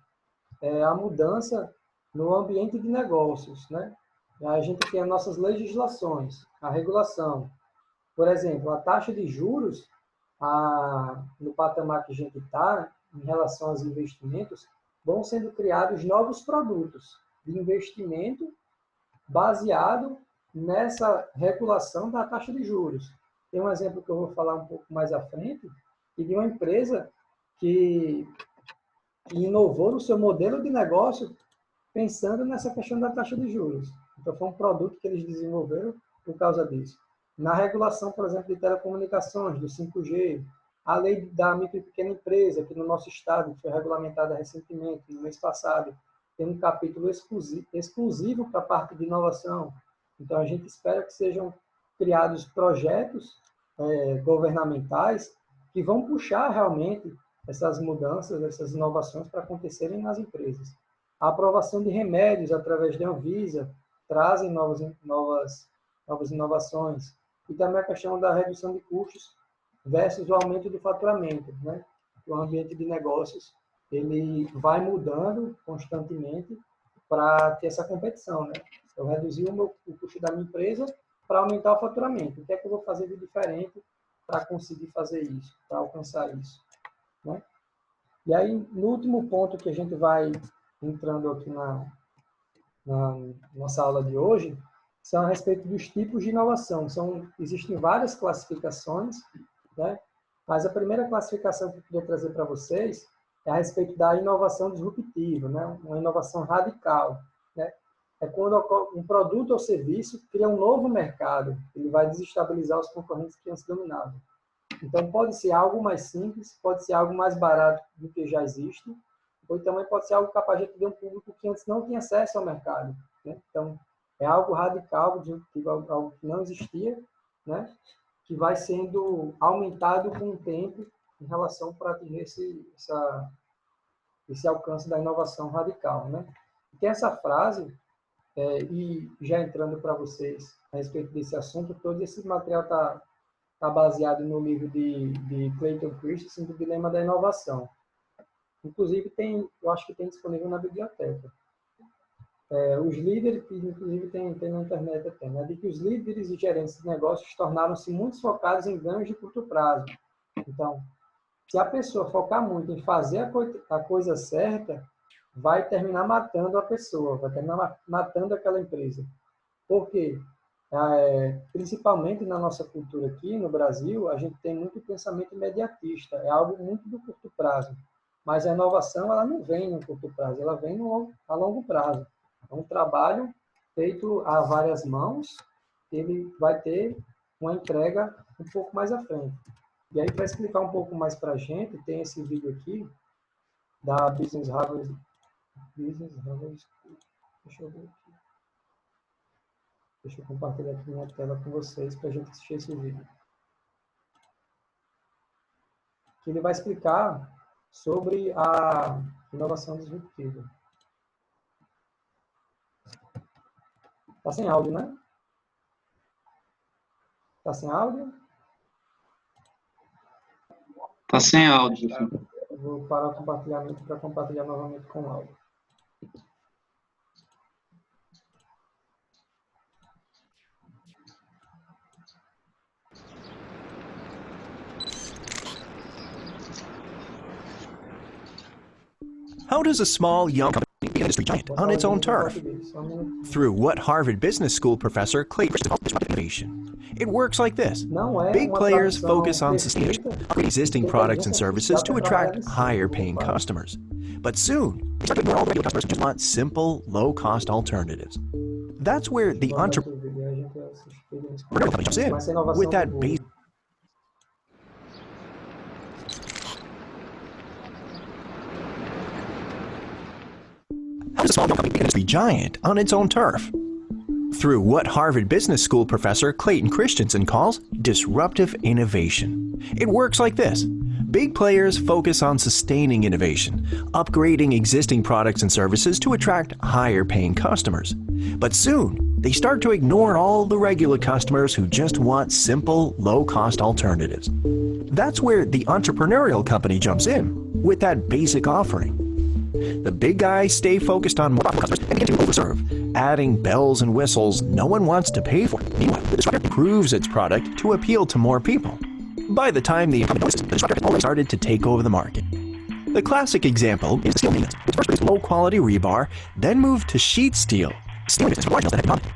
é a mudança no ambiente de negócios, né? A gente tem as nossas legislações, a regulação. Por exemplo, a taxa de juros, no patamar que a gente está, em relação aos investimentos, vão sendo criados novos produtos de investimento baseado nessa regulação da taxa de juros. Tem um exemplo que eu vou falar um pouco mais à frente, e de uma empresa que inovou no seu modelo de negócio pensando nessa questão da taxa de juros. Então, foi um produto que eles desenvolveram por causa disso. Na regulação, por exemplo, de telecomunicações, do 5G, a lei da micro e pequena empresa, que no nosso estado foi regulamentada recentemente, no mês passado, tem um capítulo exclusivo para a parte de inovação. Então, a gente espera que sejam criados projetos governamentais que vão puxar realmente essas mudanças, essas inovações para acontecerem nas empresas. A aprovação de remédios através da Anvisa trazem novas inovações. E também a questão da redução de custos versus o aumento do faturamento. Né? O ambiente de negócios ele vai mudando constantemente para ter essa competição. Né? Eu reduzi o custo da minha empresa para aumentar o faturamento. O que é que eu vou fazer de diferente para conseguir fazer isso, para alcançar isso? Né? E aí, no último ponto que a gente vai entrando aqui na nossa aula de hoje, são a respeito dos tipos de inovação. Existem várias classificações, né? Mas a primeira classificação que eu queria trazer para vocês é a respeito da inovação disruptiva, né? Uma inovação radical. Né? É quando um produto ou serviço cria um novo mercado, ele vai desestabilizar os concorrentes que antes dominavam. Então, pode ser algo mais simples, pode ser algo mais barato do que já existe, ou também pode ser algo capaz de atender um público que antes não tinha acesso ao mercado. Né? Então, é algo radical, algo que não existia, né? Que vai sendo aumentado com o tempo em relação para atingir esse alcance da inovação radical. Né? Tem essa frase, e já entrando para vocês a respeito desse assunto, todo esse material está baseado no livro de Clayton Christensen, do Dilema da Inovação. Inclusive, eu acho que tem disponível na biblioteca. Os líderes, inclusive tem na internet até, né, de que os líderes e gerentes de negócios tornaram-se muito focados em ganhos de curto prazo. Então, se a pessoa focar muito em fazer a coisa certa, vai terminar matando a pessoa, vai terminar matando aquela empresa. Por quê? Principalmente na nossa cultura aqui no Brasil, a gente tem muito pensamento imediatista, é algo muito do curto prazo. Mas a inovação, ela não vem no curto prazo, ela vem a longo prazo. É um trabalho feito a várias mãos, ele vai ter uma entrega um pouco mais à frente. E aí, para explicar um pouco mais para a gente, tem esse vídeo aqui da Business Harvard. Deixa eu ver aqui. Deixa eu compartilhar aqui minha tela com vocês para a gente assistir esse vídeo. Que ele vai explicar sobre a inovação disruptiva. Está sem áudio, né? Está sem áudio? Tá sem áudio. Eu vou parar o compartilhamento para compartilhar novamente com o áudio. How does a small, young company be an industry giant on its own turf? Through what Harvard Business School professor Clayton Christensen calls innovation. It works like this. Big players focus on sustaining existing products and services to attract higher-paying customers. But soon, they start to ignore all the regular customers who just want simple, low-cost alternatives. That's where the entrepreneurial company jumps in with that base. How does a small young company be an industry giant on its own turf? Through what Harvard Business School professor Clayton Christensen calls disruptive innovation. It works like this. Big players focus on sustaining innovation, upgrading existing products and services to attract higher-paying customers. But soon, they start to ignore all the regular customers who just want simple, low-cost alternatives. That's where the entrepreneurial company jumps in with that basic offering. The big guys stay focused on more profitable customers and begin to overserve, adding bells and whistles no one wants to pay for. Meanwhile, the disruptor improves its product to appeal to more people. By the time the incumbent notices, the disruptor has already started to take over the market. The classic example is the steel maintenance, which first produced low-quality rebar, then moved to sheet steel. Steel business for large mills that had economic.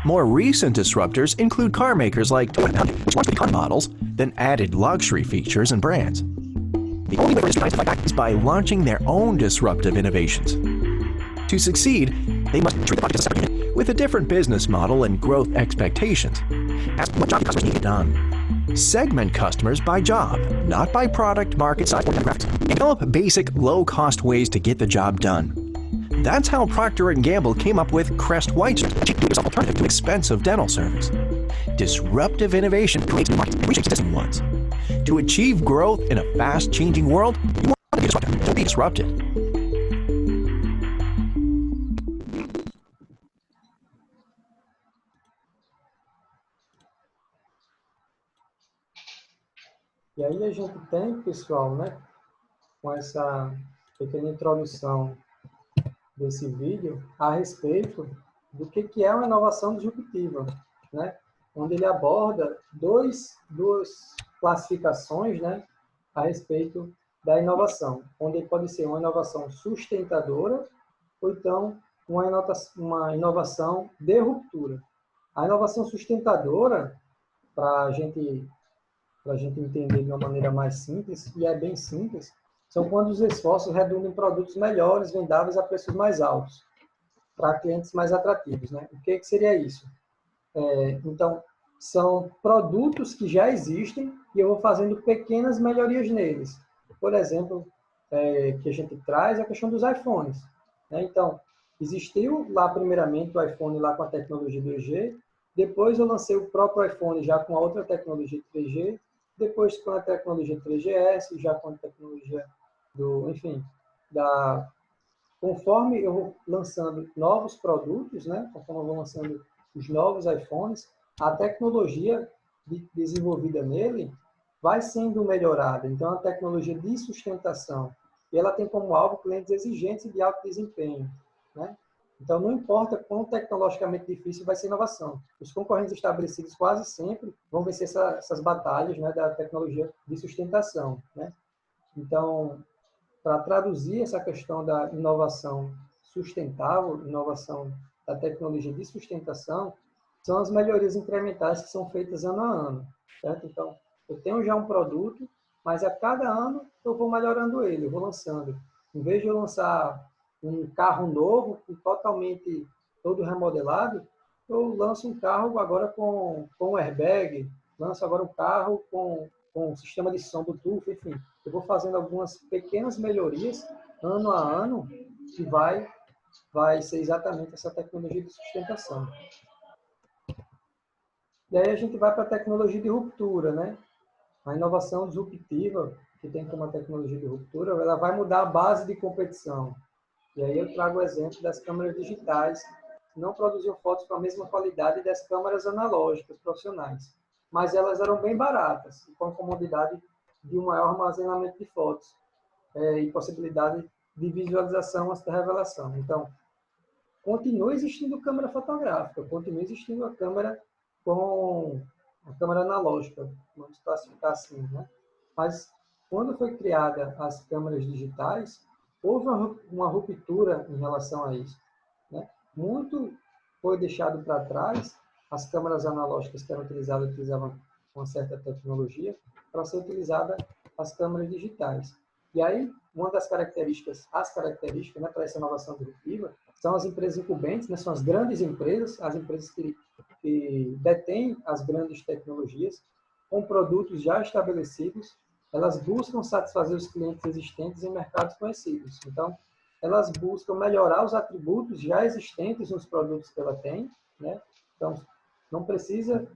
More recent disruptors include car makers like Toyota and Hyundai, which launched the car models, then added luxury features and brands. The only way for industry giants to fight back is by launching their own disruptive innovations. To succeed, they must treat the product as a separate unit with a different business model and growth expectations. Ask what job customers need done. Segment customers by job, not by product, market size, or demographics. And develop basic, low-cost ways to get the job done. That's how Procter & Gamble came up with Crest White, a cheap do-it-yourself alternative to expensive dental service. Disruptive innovation creates new markets and reshapes existing ones. To achieve growth in a fast-changing world, you want to be disruptive. Don't be disrupted. E aí a gente tem, pessoal, né, com essa pequena introdução desse vídeo a respeito do que é uma inovação disruptiva, né, onde ele aborda duas classificações, né, a respeito da inovação, onde pode ser uma inovação sustentadora ou então uma inovação de ruptura. A inovação sustentadora, para a gente entender de uma maneira mais simples, e é bem simples, são quando os esforços redundam em produtos melhores, vendáveis a preços mais altos, para clientes mais atrativos, né? O que seria isso? Então, são produtos que já existem e eu vou fazendo pequenas melhorias neles. Por exemplo, que a gente traz é a questão dos iPhones, né? Então, existiu lá primeiramente o iPhone lá com a tecnologia 2G, depois eu lancei o próprio iPhone já com a outra tecnologia 3G, depois com a tecnologia 3GS, já com a tecnologia conforme eu vou lançando novos produtos, né? Conforme eu vou lançando os novos iPhones, a tecnologia desenvolvida nele vai sendo melhorada. Então, a tecnologia de sustentação, e ela tem como alvo clientes exigentes e de alto desempenho, né? Então, não importa quão tecnologicamente difícil vai ser a inovação. Os concorrentes estabelecidos quase sempre vão vencer essas batalhas, né, da tecnologia de sustentação, né? Então, para traduzir essa questão da inovação sustentável, inovação da tecnologia de sustentação, são as melhorias incrementais que são feitas ano a ano, certo? Então, eu tenho já um produto, mas a cada ano eu vou melhorando ele, eu vou lançando. Em vez de eu lançar um carro novo, totalmente todo remodelado, eu lanço um carro agora com airbag, lanço agora um carro com um sistema de som Bluetooth, enfim. Eu vou fazendo algumas pequenas melhorias, ano a ano, que vai ser exatamente essa tecnologia de sustentação. E aí a gente vai para a tecnologia de ruptura, né? A inovação disruptiva, que tem como tecnologia de ruptura, ela vai mudar a base de competição. E aí eu trago o exemplo das câmeras digitais, que não produziam fotos com a mesma qualidade das câmeras analógicas profissionais, mas elas eram bem baratas, com a comodidade de um maior armazenamento de fotos e possibilidade de visualização antes da revelação. Então, continua existindo câmera fotográfica, continua existindo a câmera com a câmera analógica, vamos classificar assim, né? Mas quando foi criada as câmeras digitais, houve uma ruptura em relação a isso, né? Muito foi deixado para trás, as câmeras analógicas que eram utilizavam uma certa tecnologia para ser utilizada as câmeras digitais. E aí, uma das características, né, para essa inovação disruptiva, são as empresas incumbentes, né, são as grandes empresas, as empresas que detêm as grandes tecnologias, com produtos já estabelecidos, elas buscam satisfazer os clientes existentes em mercados conhecidos. Então, elas buscam melhorar os atributos já existentes nos produtos que ela tem, né? Então, não precisa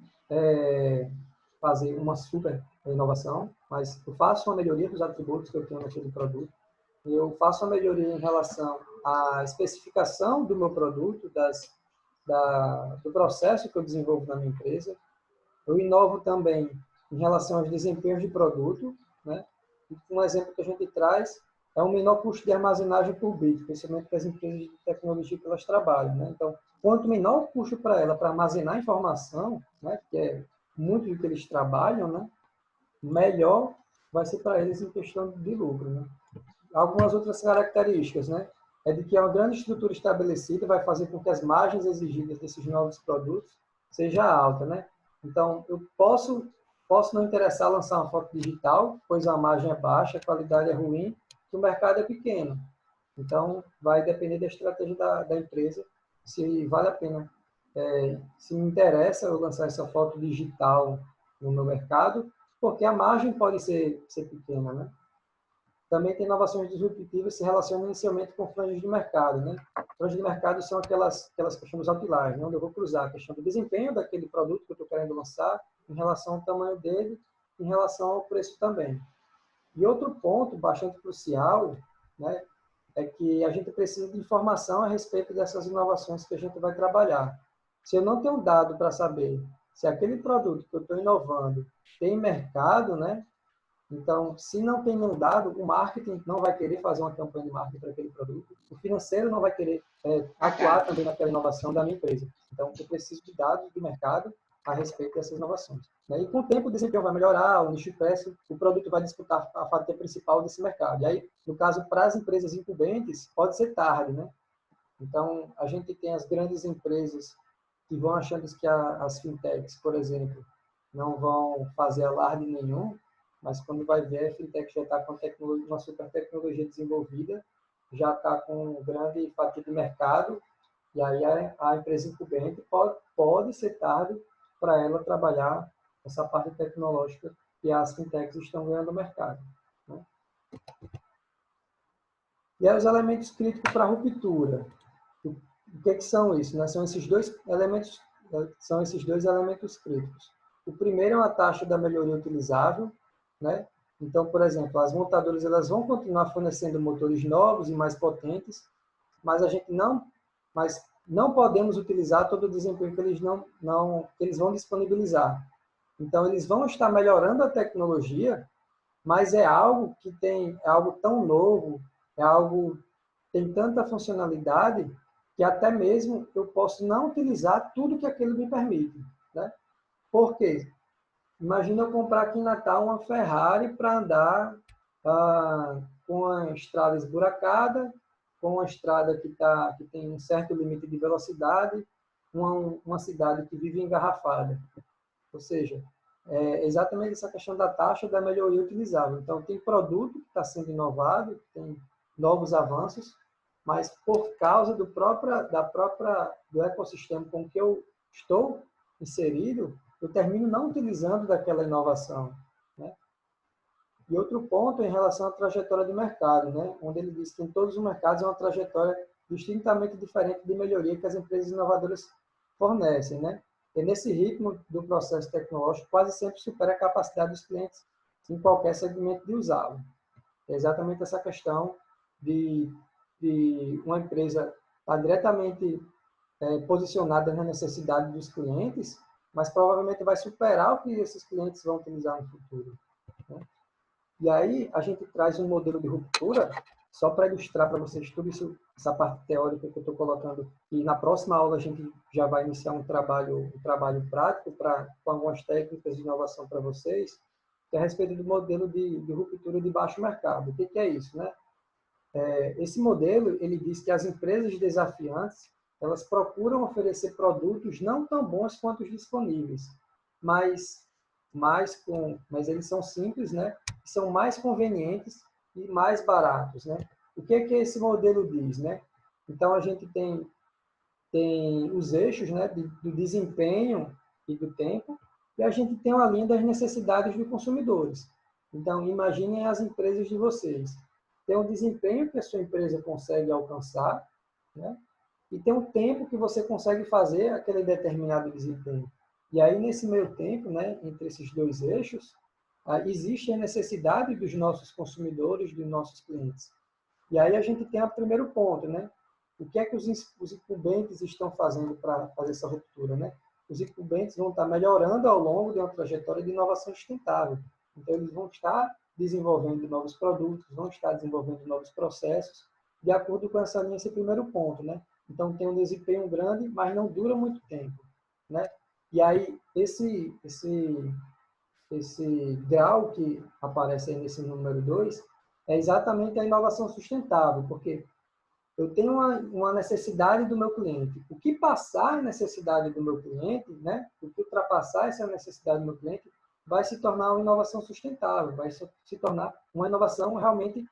fazer uma super inovação, mas eu faço uma melhoria dos atributos que eu tenho naquele produto, eu faço uma melhoria em relação à especificação do meu produto, do processo que eu desenvolvo na minha empresa, eu inovo também em relação aos desempenhos de produto, né? Um exemplo que a gente traz é um menor custo de armazenagem por bit, principalmente para as empresas de tecnologia que elas trabalham, né? Então, quanto menor o custo para ela para armazenar informação, né, que é muito do que eles trabalham, né, melhor vai ser para eles em questão de lucro, né? Algumas outras características, né, é de que uma grande estrutura estabelecida vai fazer com que as margens exigidas desses novos produtos seja alta, né? Então, eu posso não interessar lançar uma foto digital, pois a margem é baixa, a qualidade é ruim, e o mercado é pequeno. Então, vai depender da estratégia da empresa, se vale a pena, se me interessa eu lançar essa foto digital no meu mercado, porque a margem pode ser pequena, né? Também tem inovações disruptivas que se relacionam inicialmente com franjas de mercado, né? Franjas de mercado são aquelas questões outliers, né? Onde eu vou cruzar a questão do desempenho daquele produto que eu estou querendo lançar em relação ao tamanho dele, em relação ao preço também. E outro ponto bastante crucial, né, é que a gente precisa de informação a respeito dessas inovações que a gente vai trabalhar. Se eu não tenho dado para saber se aquele produto que eu estou inovando tem mercado, né? Então, se não tem nenhum dado, o marketing não vai querer fazer uma campanha de marketing para aquele produto, o financeiro não vai querer atuar também naquela inovação da minha empresa. Então, eu preciso de dados de mercado a respeito dessas inovações. E com o tempo o desempenho vai melhorar, o nicho cresce, o produto vai disputar a fatia principal desse mercado. E aí, no caso, para as empresas incumbentes, pode ser tarde, né? Então, a gente tem as grandes empresas que vão achando que as fintechs, por exemplo, não vão fazer alarde nenhum, mas quando vai ver, a fintech já está com uma super tecnologia desenvolvida, já está com um grande fatia de mercado, e aí a empresa incumbente pode ser tarde para ela trabalhar essa parte tecnológica que as fintechs estão ganhando no mercado, né? E aí os elementos críticos para a ruptura. O que são isso, né? São esses dois elementos críticos. O primeiro é uma taxa da melhoria utilizável, né? Então, por exemplo, as montadoras elas vão continuar fornecendo motores novos e mais potentes, mas não podemos utilizar todo o desempenho que eles que eles vão disponibilizar. Então, eles vão estar melhorando a tecnologia, mas é algo tão novo, tem tanta funcionalidade que até mesmo eu posso não utilizar tudo que aquilo me permite, né? Por quê? Imagina eu comprar aqui em Natal uma Ferrari para andar com a estrada esburacada, com uma estrada que tem um certo limite de velocidade, uma cidade que vive engarrafada. Ou seja, é exatamente essa questão da taxa da melhoria utilizável. Então, tem produto que está sendo inovado, tem novos avanços, mas por causa do ecossistema com que eu estou inserido, eu termino não utilizando daquela inovação, né? E outro ponto é em relação à trajetória de mercado, né? Onde ele diz que em todos os mercados é uma trajetória distintamente diferente de melhoria que as empresas inovadoras fornecem, né? Porque nesse ritmo do processo tecnológico, quase sempre supera a capacidade dos clientes em qualquer segmento de usá-lo. É exatamente essa questão de uma empresa estar diretamente posicionada na necessidade dos clientes, mas provavelmente vai superar o que esses clientes vão utilizar no futuro, né? E aí a gente traz um modelo de ruptura, só para ilustrar para vocês tudo isso, essa parte teórica que eu estou colocando, e na próxima aula a gente já vai iniciar um trabalho prático com algumas técnicas de inovação para vocês, que é a respeito do modelo de ruptura de baixo mercado. O que é isso, né? Esse modelo, ele diz que as empresas desafiantes, elas procuram oferecer produtos não tão bons quanto os disponíveis, mas eles são simples, né? São mais convenientes e mais baratos, né? O que esse modelo diz, né? Então, a gente tem os eixos, né, do desempenho e do tempo, e a gente tem uma linha das necessidades dos consumidores. Então, imaginem as empresas de vocês. Tem um desempenho que a sua empresa consegue alcançar, né? E tem um tempo que você consegue fazer aquele determinado desempenho. E aí, nesse meio tempo, né, entre esses dois eixos, existe a necessidade dos nossos consumidores, dos nossos clientes. E aí a gente tem o primeiro ponto, né? O que é que os incumbentes estão fazendo para fazer essa ruptura, né? Os incumbentes vão estar melhorando ao longo de uma trajetória de inovação sustentável. Então, eles vão estar desenvolvendo novos produtos, vão estar desenvolvendo novos processos, de acordo com essa linha, esse primeiro ponto, né? Então, tem um desempenho grande, mas não dura muito tempo, né? E aí, esse grau que aparece aí nesse número 2 é exatamente a inovação sustentável, porque eu tenho uma necessidade do meu cliente. O que passar a necessidade do meu cliente, né? O que ultrapassar essa necessidade do meu cliente vai se tornar uma inovação sustentável, vai se tornar uma inovação realmente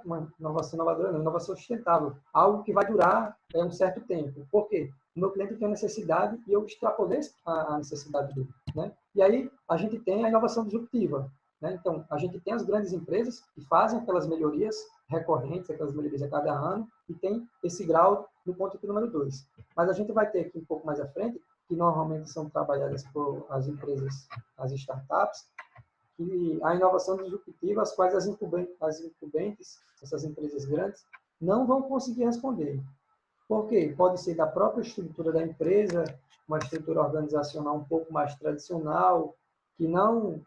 uma inovação inovadora, não, inovação sustentável, algo que vai durar um certo tempo. Por quê? O meu cliente tem uma necessidade e eu extrapolei a necessidade dele, né? E aí a gente tem a inovação disruptiva, né? Então, a gente tem as grandes empresas que fazem aquelas melhorias recorrentes, aquelas melhorias a cada ano, e tem esse grau no ponto aqui número 2. Mas a gente vai ter aqui um pouco mais à frente, que normalmente são trabalhadas por as empresas, as startups, que a inovação disruptiva, as quais as incumbentes, essas empresas grandes, não vão conseguir responder. Por quê? Pode ser da própria estrutura da empresa, uma estrutura organizacional um pouco mais tradicional, que não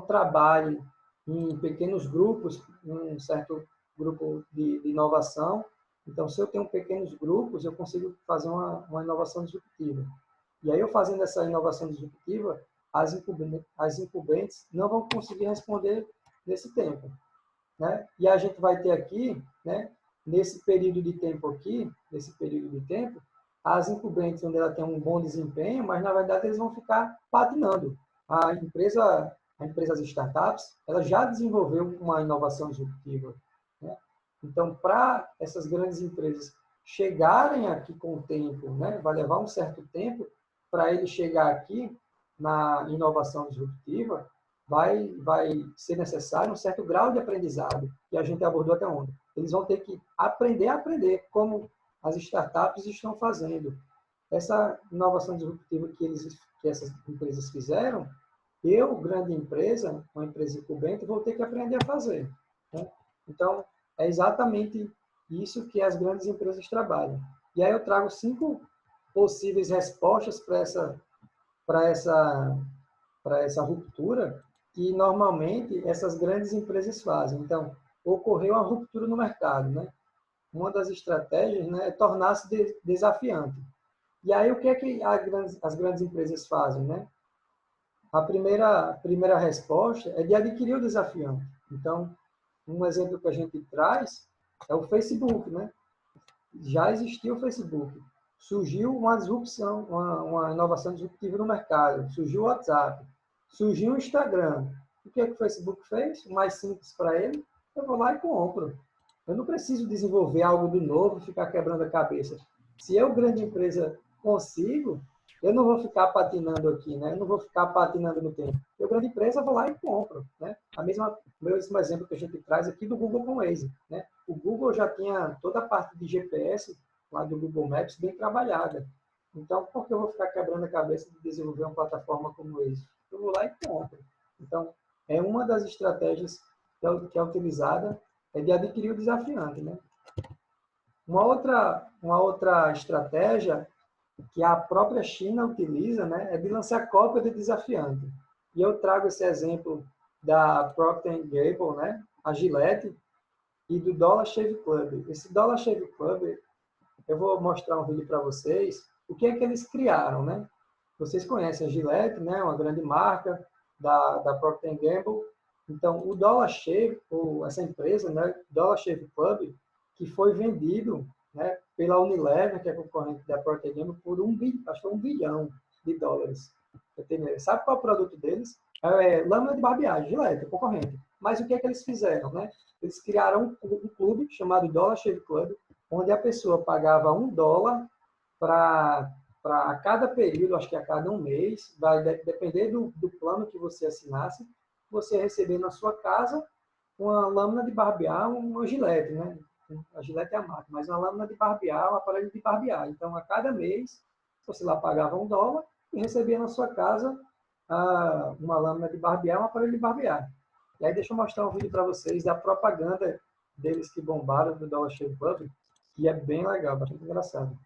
trabalhe em pequenos grupos, um certo grupo de inovação. Então, se eu tenho pequenos grupos, eu consigo fazer uma inovação disruptiva. E aí, eu fazendo essa inovação disruptiva, as incumbentes não vão conseguir responder nesse tempo, né? E a gente vai ter aqui, né, nesse período de tempo aqui, as incumbentes onde ela tem um bom desempenho, mas, na verdade, eles vão ficar patinando. As startups, ela já desenvolveu uma inovação disruptiva, né? Então, para essas grandes empresas chegarem aqui com o tempo, né, vai levar um certo tempo para ele chegar aqui na inovação disruptiva, vai ser necessário um certo grau de aprendizado, que a gente abordou até ontem. Eles vão ter que aprender a aprender, como as startups estão fazendo. Essa inovação disruptiva que essas empresas fizeram, eu, grande empresa, uma empresa incumbente, vou ter que aprender a fazer, né? Então, é exatamente isso que as grandes empresas trabalham. E aí eu trago 5 possíveis respostas para essa ruptura que, normalmente, essas grandes empresas fazem. Então, ocorreu uma ruptura no mercado, né? Uma das estratégias, né, é tornar-se desafiante. E aí, o que é que as grandes empresas fazem, né? A primeira resposta é de adquirir o desafiante. Então, um exemplo que a gente traz é o Facebook, né? Já existia o Facebook. Surgiu uma disrupção, uma inovação disruptiva no mercado. Surgiu o WhatsApp. Surgiu o Instagram. O que é que o Facebook fez? O mais simples para ele, eu vou lá e compro. Eu não preciso desenvolver algo de novo e ficar quebrando a cabeça. Se eu, grande empresa, consigo, eu não vou ficar patinando aqui, né? Eu não vou ficar patinando no tempo. Eu, grande empresa, vou lá e compro, né? O mesmo exemplo que a gente traz aqui do Google com o Waze, né? O Google já tinha toda a parte de GPS lá do Google Maps bem trabalhada. Então, por que eu vou ficar quebrando a cabeça de desenvolver uma plataforma como isso? Eu vou lá e compro. Então, é uma das estratégias que é utilizada, é de adquirir o desafiante, né? Uma outra estratégia que a própria China utiliza, né, é de lançar cópia de desafiante. E eu trago esse exemplo da Procter & Gamble, né, a Gillette, e do Dollar Shave Club. Esse Dollar Shave Club, eu vou mostrar um vídeo para vocês, o que é que eles criaram, né? Vocês conhecem a Gillette, né, uma grande marca da Procter & Gamble. Então, o Dollar Shave, essa empresa, né, Dollar Shave Club, que foi vendido, né, pela Unilever, que é concorrente da Procter & Gamble, por acho que foi $1 bilhão. Sabe qual é o produto deles? É lâmina de barbeagem, Gillette, concorrente. Mas o que é que eles fizeram, né? Eles criaram um clube chamado Dollar Shave Club, onde a pessoa pagava $1 para cada período, acho que a cada um mês, vai depender do plano que você assinasse, você receber na sua casa uma lâmina de barbear, uma Gillette, né? A Gillette é a marca, mas uma lâmina de barbear, um aparelho de barbear. Então, a cada mês, você lá pagava $1 e recebia na sua casa uma lâmina de barbear, um aparelho de barbear. E aí, deixa eu mostrar um vídeo para vocês da propaganda deles que bombaram do Dollar Shave Club, que é bem legal, bastante engraçado.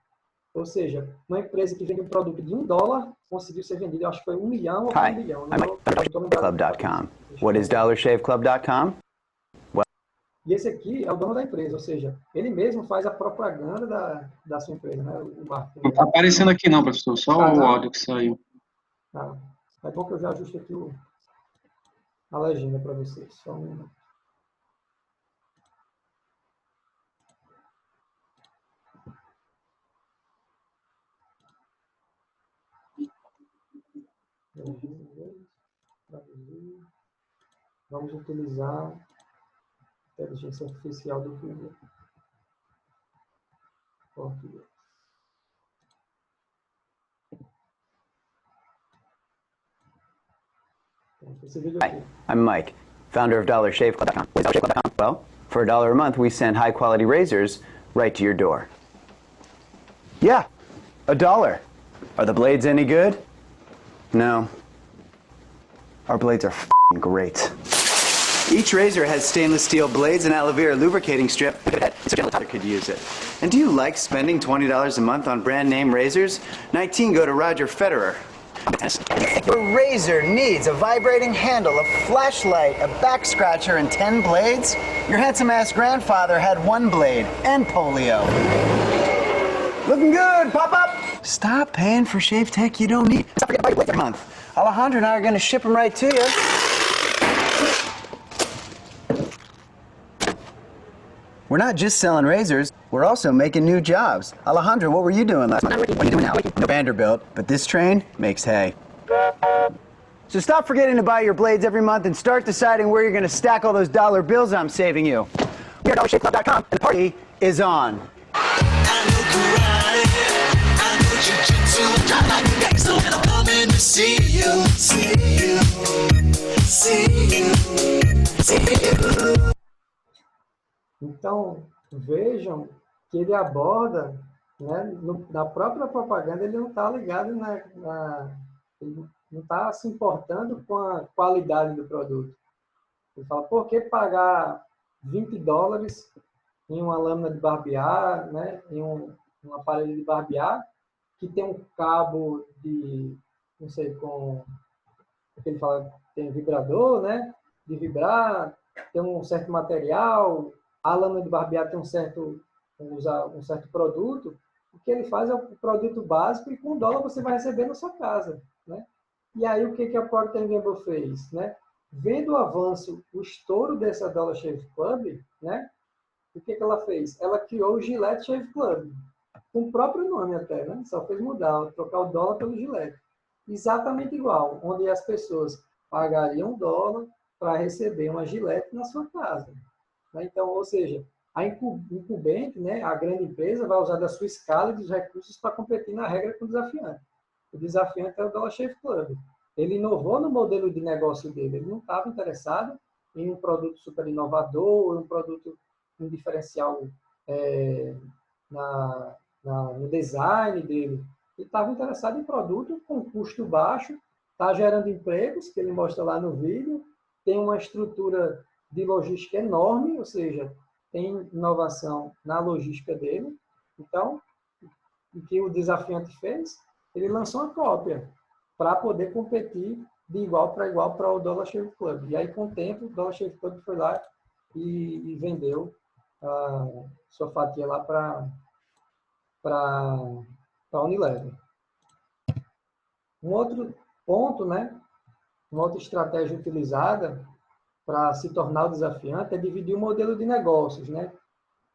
Ou seja, uma empresa que vende um produto de $1 conseguiu ser vendido, eu acho que foi 1 milhão ou 1 bilhão. I'm DollarShaveClub.com. What is DollarShaveClub.com? E esse aqui é o dono da empresa, ou seja, ele mesmo faz a propaganda da sua empresa, né? O marketing. Não está aparecendo aqui não, professor, só o áudio que saiu. Tá. É bom que eu já ajuste aqui a legenda para vocês. Só um minuto. Vamos utilizar a inteligência artificial do Google. Português. Hi, I'm Mike, founder of DollarShaveClub.com. What is DollarShaveClub.com? Well, for $1 a month, we send high-quality razors right to your door. Yeah, $1. Are the blades any good? No. Our blades are f***ing great. Each razor has stainless steel blades and aloe vera lubricating strip, so Jelly could use it. And do you like spending $20 a month on brand name razors? 19, go to Roger Federer. Your razor needs a vibrating handle, a flashlight, a back scratcher, and 10 blades? Your handsome-ass grandfather had 1 blade and polio. Looking good, pop-up! Stop paying for shave tech you don't need. Stop forgetting blades every month. Alejandro and I are going to ship them right to you. We're not just selling razors, we're also making new jobs. Alejandro, what were you doing last month? What are you doing now? Vanderbilt, but this train makes hay. So stop forgetting to buy your blades every month and start deciding where you're going to stack all those dollar bills I'm saving you. We're at DollarShaveClub.com, and the party is on. Então, vejam que ele aborda, né, na própria propaganda, ele não está ligado ele não está se importando com a qualidade do produto. Ele fala, por que pagar $20 em uma lâmina de barbear, né, em um aparelho de barbear, que tem um cabo de, não sei, com, ele fala, tem vibrador, né, de vibrar, tem um certo material, a lâmina de barbear tem usa um certo produto, o que ele faz é o produto básico e com $1 você vai receber na sua casa, né? E aí o que a Procter & Gamble fez, né? Vendo o avanço, o estouro dessa Dollar Shave Club, né? O que ela fez? Ela criou o Gillette Shave Club, com o próprio nome até, né? Só fez mudar, trocar o dólar pelo Gillette. Exatamente igual, onde as pessoas pagariam $1 para receber uma Gillette na sua casa. Então, ou seja, a incumbente, né, a grande empresa, vai usar da sua escala e dos recursos para competir na regra com o desafiante. O desafiante é o Dollar Shave Club. Ele inovou no modelo de negócio dele. Ele não estava interessado em um produto super inovador, um produto, um diferencial no design dele. Ele estava interessado em produto com custo baixo, está gerando empregos, que ele mostra lá no vídeo, tem uma estrutura de logística enorme, ou seja, tem inovação na logística dele. Então, o que o desafiante fez? Ele lançou uma cópia para poder competir de igual para o Dollar Shave Club. E aí, com o tempo, o Dollar Shave Club foi lá e vendeu a sua fatia lá para a Unilever. Um outro ponto, né? Uma outra estratégia utilizada para se tornar o desafiante é dividir o modelo de negócios, né?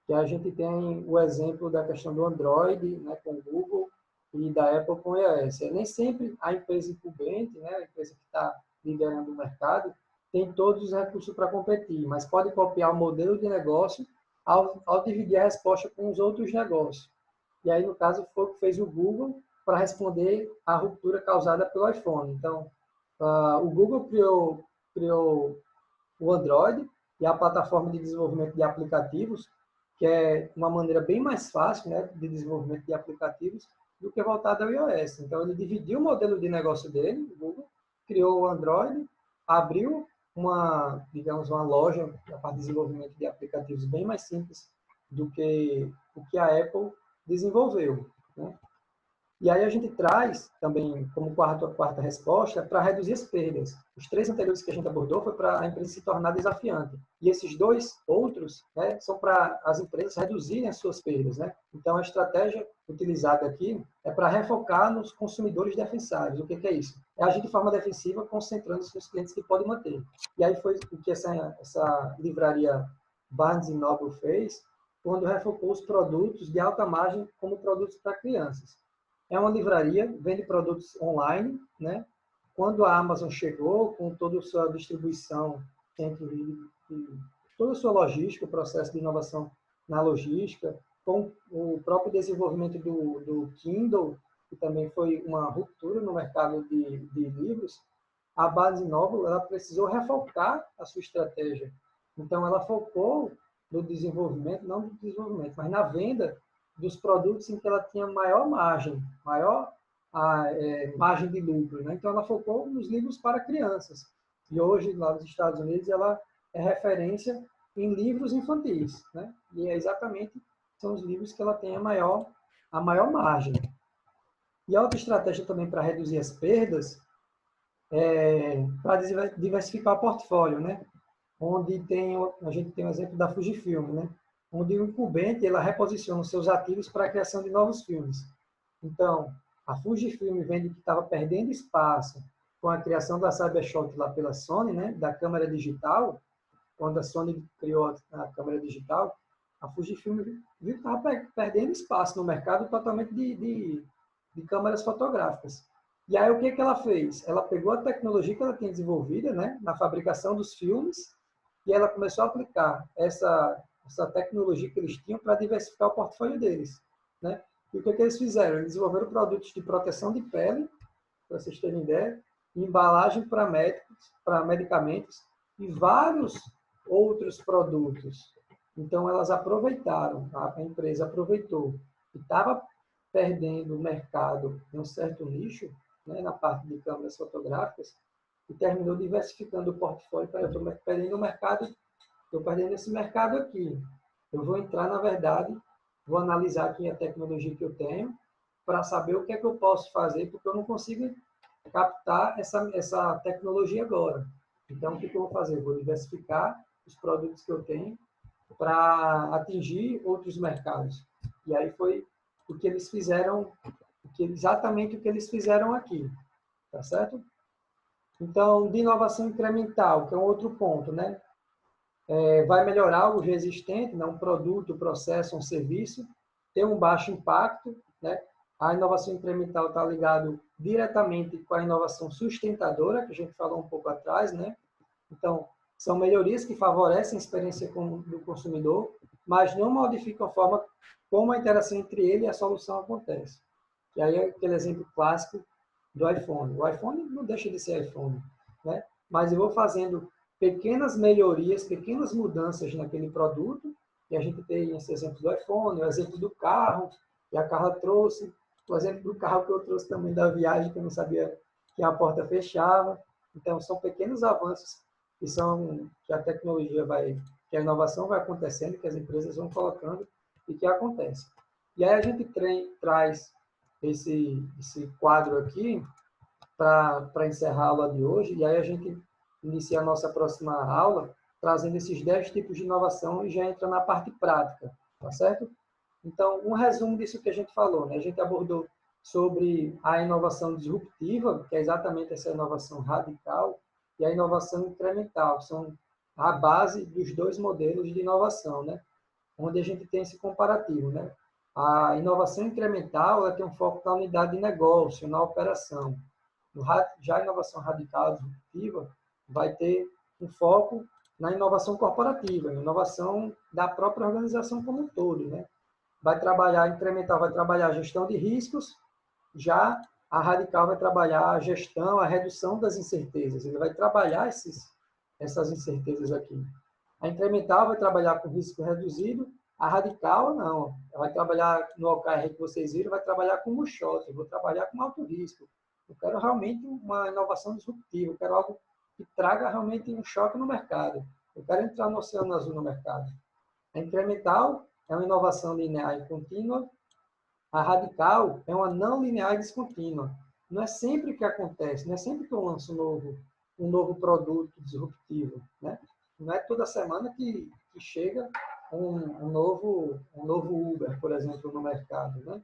Que a gente tem o exemplo da questão do Android, né, com o Google, e da Apple com o iOS. Nem sempre a empresa incumbente, né, a empresa que está liderando o mercado, tem todos os recursos para competir, mas pode copiar o modelo de negócio ao dividir a resposta com os outros negócios. E aí, no caso, foi o que fez o Google para responder à ruptura causada pelo iPhone. Então, o Google criou o Android e a plataforma de desenvolvimento de aplicativos, que é uma maneira bem mais fácil, né, de desenvolvimento de aplicativos do que voltada ao iOS. Então, ele dividiu o modelo de negócio dele, o Google, criou o Android, abriu uma loja para parte de desenvolvimento de aplicativos bem mais simples do que o que a Apple desenvolveu, né? E aí a gente traz também, como quarta resposta, para reduzir as perdas. Os 3 anteriores que a gente abordou foi para a empresa se tornar desafiante. E esses 2 outros, né, são para as empresas reduzirem as suas perdas, né? Então, a estratégia utilizada aqui é para refocar nos consumidores defensáveis. O que é isso? É agir de forma defensiva, concentrando-se nos clientes que podem manter. E aí foi o que essa livraria Barnes & Noble fez, quando refocou os produtos de alta margem como produtos para crianças. É uma livraria, vende produtos online, né? Quando a Amazon chegou, com toda a sua distribuição, toda a sua logística, o processo de inovação na logística, com o próprio desenvolvimento do Kindle, que também foi uma ruptura no mercado de livros, a Barnes & Noble ela precisou refocar a sua estratégia. Então, ela focou no desenvolvimento, não no desenvolvimento, mas na venda dos produtos em que ela tinha maior margem de lucro, né? Então, ela focou nos livros para crianças. E hoje, lá nos Estados Unidos, ela é referência em livros infantis, né? E é exatamente são os livros que ela tem a maior margem. E a outra estratégia também para reduzir as perdas é para diversificar o portfólio, né? Onde a gente tem o exemplo da Fujifilm, né? Onde o incumbente ela reposiciona os seus ativos para a criação de novos filmes. Então, a Fujifilm vende que estava perdendo espaço com a criação da Cybershot lá pela Sony, né, da câmera digital. Quando a Sony criou a câmera digital, a Fujifilm viu que estava perdendo espaço no mercado totalmente de câmeras fotográficas. E aí, o que ela fez? Ela pegou a tecnologia que ela tinha desenvolvida, né, na fabricação dos filmes, e ela começou a aplicar essa tecnologia que eles tinham para diversificar o portfólio deles, né? E o que eles fizeram? Eles desenvolveram produtos de proteção de pele, para vocês terem ideia, embalagem para medicamentos e vários outros produtos. Então, elas aproveitaram, a empresa aproveitou que estava perdendo o mercado em um certo nicho, né, na parte de câmeras fotográficas, e terminou diversificando o portfólio. Eu estou perdendo o mercado. Estou perdendo esse mercado aqui. Eu vou entrar, na verdade, vou analisar aqui a tecnologia que eu tenho para saber o que é que eu posso fazer, porque eu não consigo captar essa tecnologia agora. Então, o que eu vou fazer? Eu vou diversificar os produtos que eu tenho para atingir outros mercados. E aí foi o que eles fizeram, exatamente o que eles fizeram aqui. Tá certo? Então, de inovação incremental, que é um outro ponto, né? Vai melhorar o já existente, né? Um produto, um processo, um serviço, ter um baixo impacto, né? A inovação incremental está ligado diretamente com a inovação sustentadora, que a gente falou um pouco atrás, né? Então, são melhorias que favorecem a experiência do consumidor, mas não modificam a forma como a interação entre ele e a solução acontece. E aí é aquele exemplo clássico do iPhone. O iPhone não deixa de ser iPhone, né? Mas eu vou fazendo pequenas melhorias, pequenas mudanças naquele produto, e a gente tem esse exemplo do iPhone, o exemplo do carro, que a Carla trouxe, O exemplo do carro que eu trouxe também da viagem, que eu não sabia que a porta fechava. Então, são pequenos avanços que a tecnologia que a inovação vai acontecendo, que as empresas vão colocando e que acontece. E aí a gente traz esse quadro aqui para encerrar a aula de hoje, e aí a gente inicia a nossa próxima aula trazendo esses 10 tipos de inovação e já entra na parte prática, tá certo? Então, um resumo disso que a gente falou, né? A gente abordou sobre a inovação disruptiva, que é exatamente essa inovação radical, e a inovação incremental, são a base dos dois modelos de inovação, né? Onde a gente tem esse comparativo, né? A inovação incremental, ela tem um foco na unidade de negócio, na operação. Já a inovação radical disruptiva vai ter um foco na inovação corporativa, na inovação da própria organização como um todo, né? Incremental vai trabalhar a gestão de riscos, já a radical vai trabalhar a gestão, a redução das incertezas. Ele vai trabalhar essas incertezas aqui. A incremental vai trabalhar com risco reduzido, a radical não. Ela vai trabalhar no OKR que vocês viram, vai trabalhar com moonshot, eu vou trabalhar com alto risco. Eu quero realmente uma inovação disruptiva, eu quero algo que traga realmente um choque no mercado. Eu quero entrar no oceano azul no mercado. A incremental é uma inovação linear e contínua. A radical é uma não linear e descontínua. Não é sempre que acontece, não é sempre que eu lanço um novo produto disruptivo, né? Não é toda semana que chega um novo Uber, por exemplo, no mercado, né?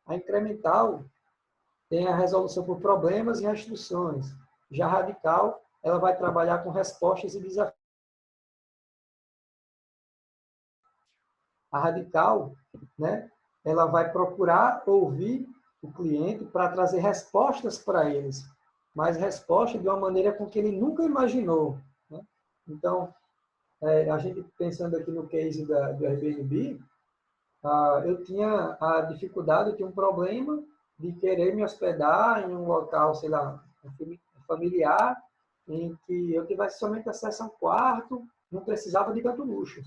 A incremental tem a resolução por problemas e restrições. Já a radical, ela vai trabalhar com respostas e desafios. A radical, né, ela vai procurar ouvir o cliente para trazer respostas para eles, mas respostas de uma maneira com que ele nunca imaginou, né? Então, a gente pensando aqui no case do Airbnb, eu tinha a dificuldade, eu tinha um problema de querer me hospedar em um local, sei lá, familiar, em que eu tivesse somente acesso a um quarto, não precisava de tanto luxo.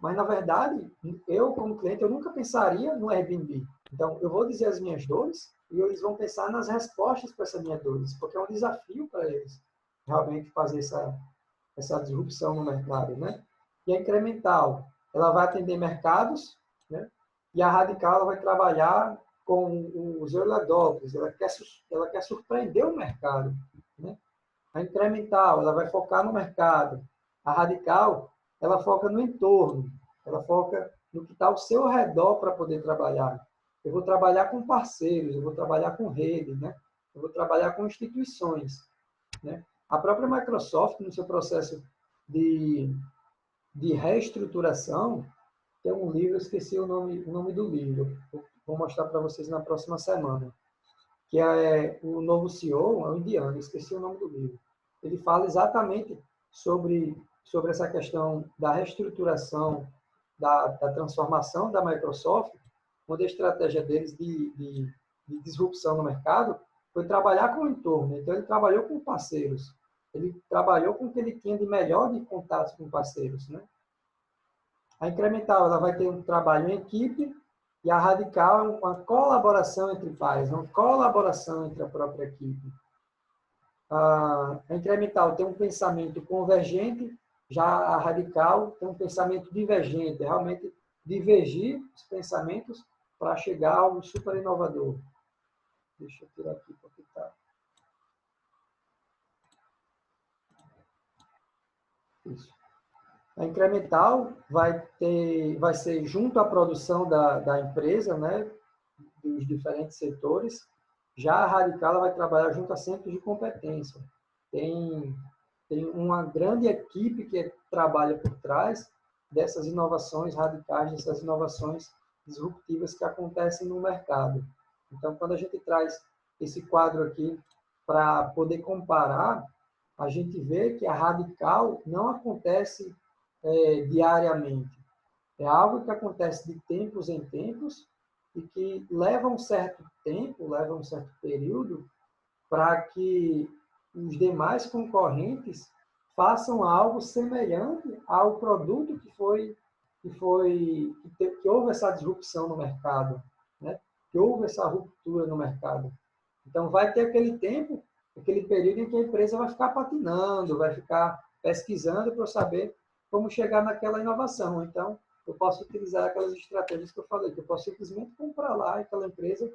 Mas, na verdade, eu, como cliente, eu nunca pensaria no Airbnb. Então, eu vou dizer as minhas dores e eles vão pensar nas respostas para essas minhas dores, porque é um desafio para eles realmente fazer essa disrupção no mercado, né? E a incremental, ela vai atender mercados, né? E a radical, ela vai trabalhar com os early adopters, ela quer surpreender o mercado, né? A incremental, ela vai focar no mercado. A radical, ela foca no entorno, ela foca no que está ao seu redor para poder trabalhar. Eu vou trabalhar com parceiros, eu vou trabalhar com rede, né? Eu vou trabalhar com instituições, né? A própria Microsoft, no seu processo de reestruturação, tem um livro, eu esqueci o nome do livro, vou mostrar para vocês na próxima semana, que é o novo CEO, é um indiano, esqueci o nome do livro. Ele fala exatamente sobre essa questão da reestruturação, da transformação da Microsoft, onde a estratégia deles de disrupção no mercado foi trabalhar com o entorno. Então, ele trabalhou com parceiros, ele trabalhou com o que ele tinha de melhor de contatos com parceiros, né? A incremental, ela vai ter um trabalho em equipe, e a radical é uma colaboração entre pares, uma colaboração entre a própria equipe. A incremental tem um pensamento convergente, já a radical tem um pensamento divergente, realmente divergir os pensamentos para chegar a algo super inovador. Deixa eu tirar aqui porque está. Isso. A incremental vai ser junto à produção da empresa, né, dos diferentes setores. Já a radical, ela vai trabalhar junto a centros de competência. Tem uma grande equipe que trabalha por trás dessas inovações radicais, dessas inovações disruptivas que acontecem no mercado. Então, quando a gente traz esse quadro aqui para poder comparar, a gente vê que a radical não acontece diariamente. É algo que acontece de tempos em tempos e que leva um certo tempo, leva um certo período para que os demais concorrentes façam algo semelhante ao produto que houve essa disrupção no mercado, né? que houve essa ruptura no mercado. Então, vai ter aquele tempo, aquele período em que a empresa vai ficar patinando, vai ficar pesquisando para saber como chegar naquela inovação. Então, eu posso utilizar aquelas estratégias que eu falei, que eu posso simplesmente comprar lá aquela empresa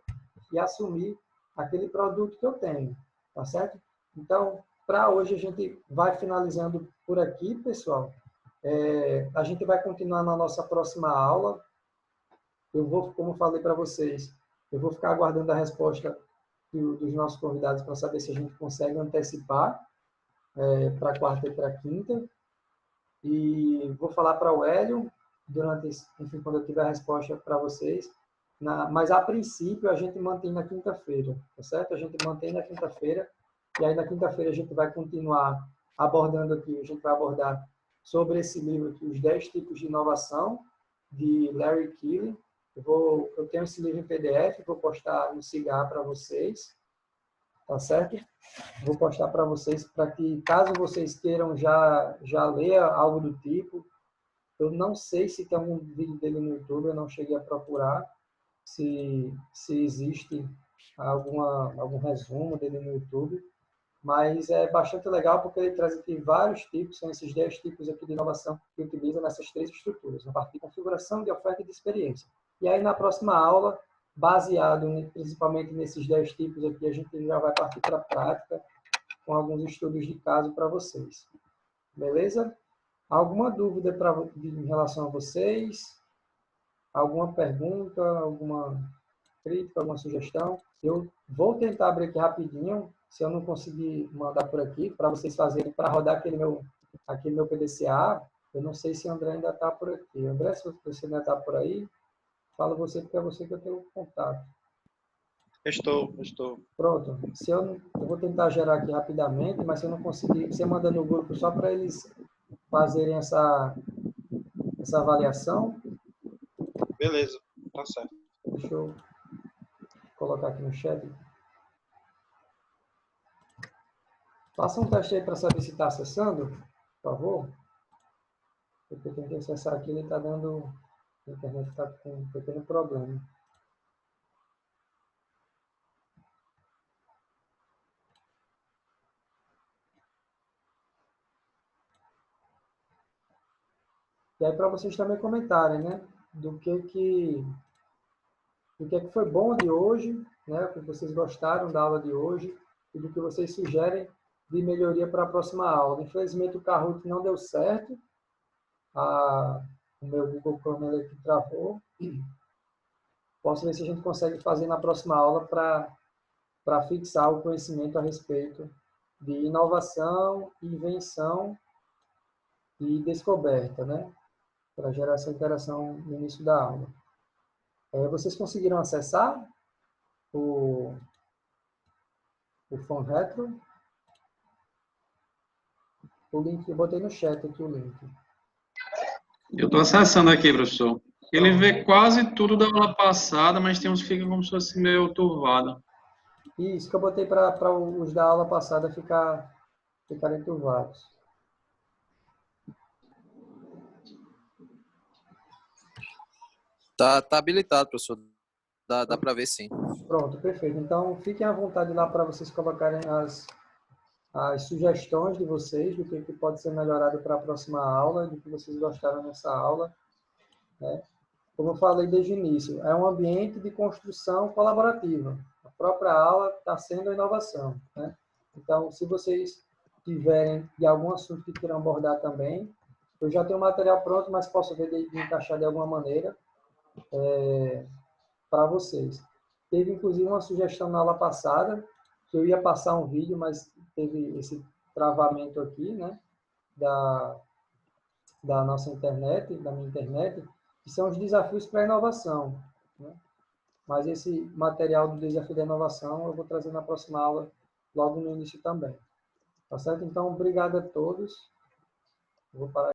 e assumir aquele produto que eu tenho, tá certo? Então, para hoje, a gente vai finalizando por aqui, pessoal. A gente vai continuar na nossa próxima aula. Eu vou, como eu falei para vocês, eu vou ficar aguardando a resposta dos nossos convidados para saber se a gente consegue antecipar para quarta e para quinta. E vou falar para o Hélio, enfim, quando eu tiver a resposta para vocês. Mas, a princípio, a gente mantém na quinta-feira, tá certo? A gente mantém na quinta-feira. E aí, na quinta-feira, a gente vai continuar abordando aqui, a gente vai abordar sobre esse livro aqui, Os 10 Tipos de Inovação, de Larry Keeley. Eu tenho esse livro em PDF, vou postar no Cigar para vocês, tá certo? Vou postar para vocês, para que, caso vocês queiram já ler algo do tipo, eu não sei se tem algum vídeo dele no YouTube, eu não cheguei a procurar se existe algum resumo dele no YouTube, mas é bastante legal porque ele traz aqui vários tipos, são esses 10 tipos aqui de inovação que utiliza nessas 3 estruturas, a partir de configuração, de oferta e de experiência. E aí, na próxima aula, baseado principalmente nesses 10 tipos aqui, a gente já vai partir para a prática com alguns estudos de caso para vocês. Beleza? Alguma dúvida em relação a vocês? Alguma pergunta, alguma crítica, alguma sugestão? Eu vou tentar abrir aqui rapidinho, se eu não conseguir mandar por aqui, para vocês fazerem, para rodar aquele meu PDCA. Eu não sei se o André ainda está por aqui. André, se você ainda está por aí, fala você, porque é você que eu tenho contato. Estou. Pronto. Eu vou tentar gerar aqui rapidamente, mas se eu não conseguir, você manda no grupo só para eles fazerem essa avaliação. Beleza, tá certo. Deixa eu colocar aqui no chat. Faça um teste aí para saber se está acessando, por favor. Porque eu tentei acessar aqui, ele está dando... A internet está com um pequeno problema. E aí, para vocês também comentarem, né? Do que foi bom de hoje, né? O que vocês gostaram da aula de hoje e do que vocês sugerem de melhoria para a próxima aula. Infelizmente, o Kahoot não deu certo. O meu Google Chrome aqui travou. Posso ver se a gente consegue fazer na próxima aula para fixar o conhecimento a respeito de inovação, invenção e descoberta, né? Para gerar essa interação no início da aula. Vocês conseguiram acessar o Phone Retro? O link, eu botei no chat aqui o link. Eu estou acessando aqui, professor. Ele vê quase tudo da aula passada, mas tem uns que ficam como se fosse meio turvado. Isso que eu botei para os da aula passada ficarem turvados. Tá habilitado, professor. Dá para ver sim. Pronto, perfeito. Então, fiquem à vontade lá para vocês colocarem as sugestões de vocês, do que pode ser melhorado para a próxima aula, do que vocês gostaram nessa aula, né? Como eu falei desde o início, é um ambiente de construção colaborativa. A própria aula está sendo a inovação, né? Então, se vocês tiverem de algum assunto que queiram abordar também, eu já tenho o material pronto, mas posso ver de encaixar de alguma maneira para vocês. Teve, inclusive, uma sugestão na aula passada, que eu ia passar um vídeo, mas teve esse travamento aqui, né, da nossa internet, da minha internet, que são os desafios para a inovação, né? Mas esse material do desafio da inovação eu vou trazer na próxima aula, logo no início também. Tá certo? Então, obrigado a todos. Eu vou parar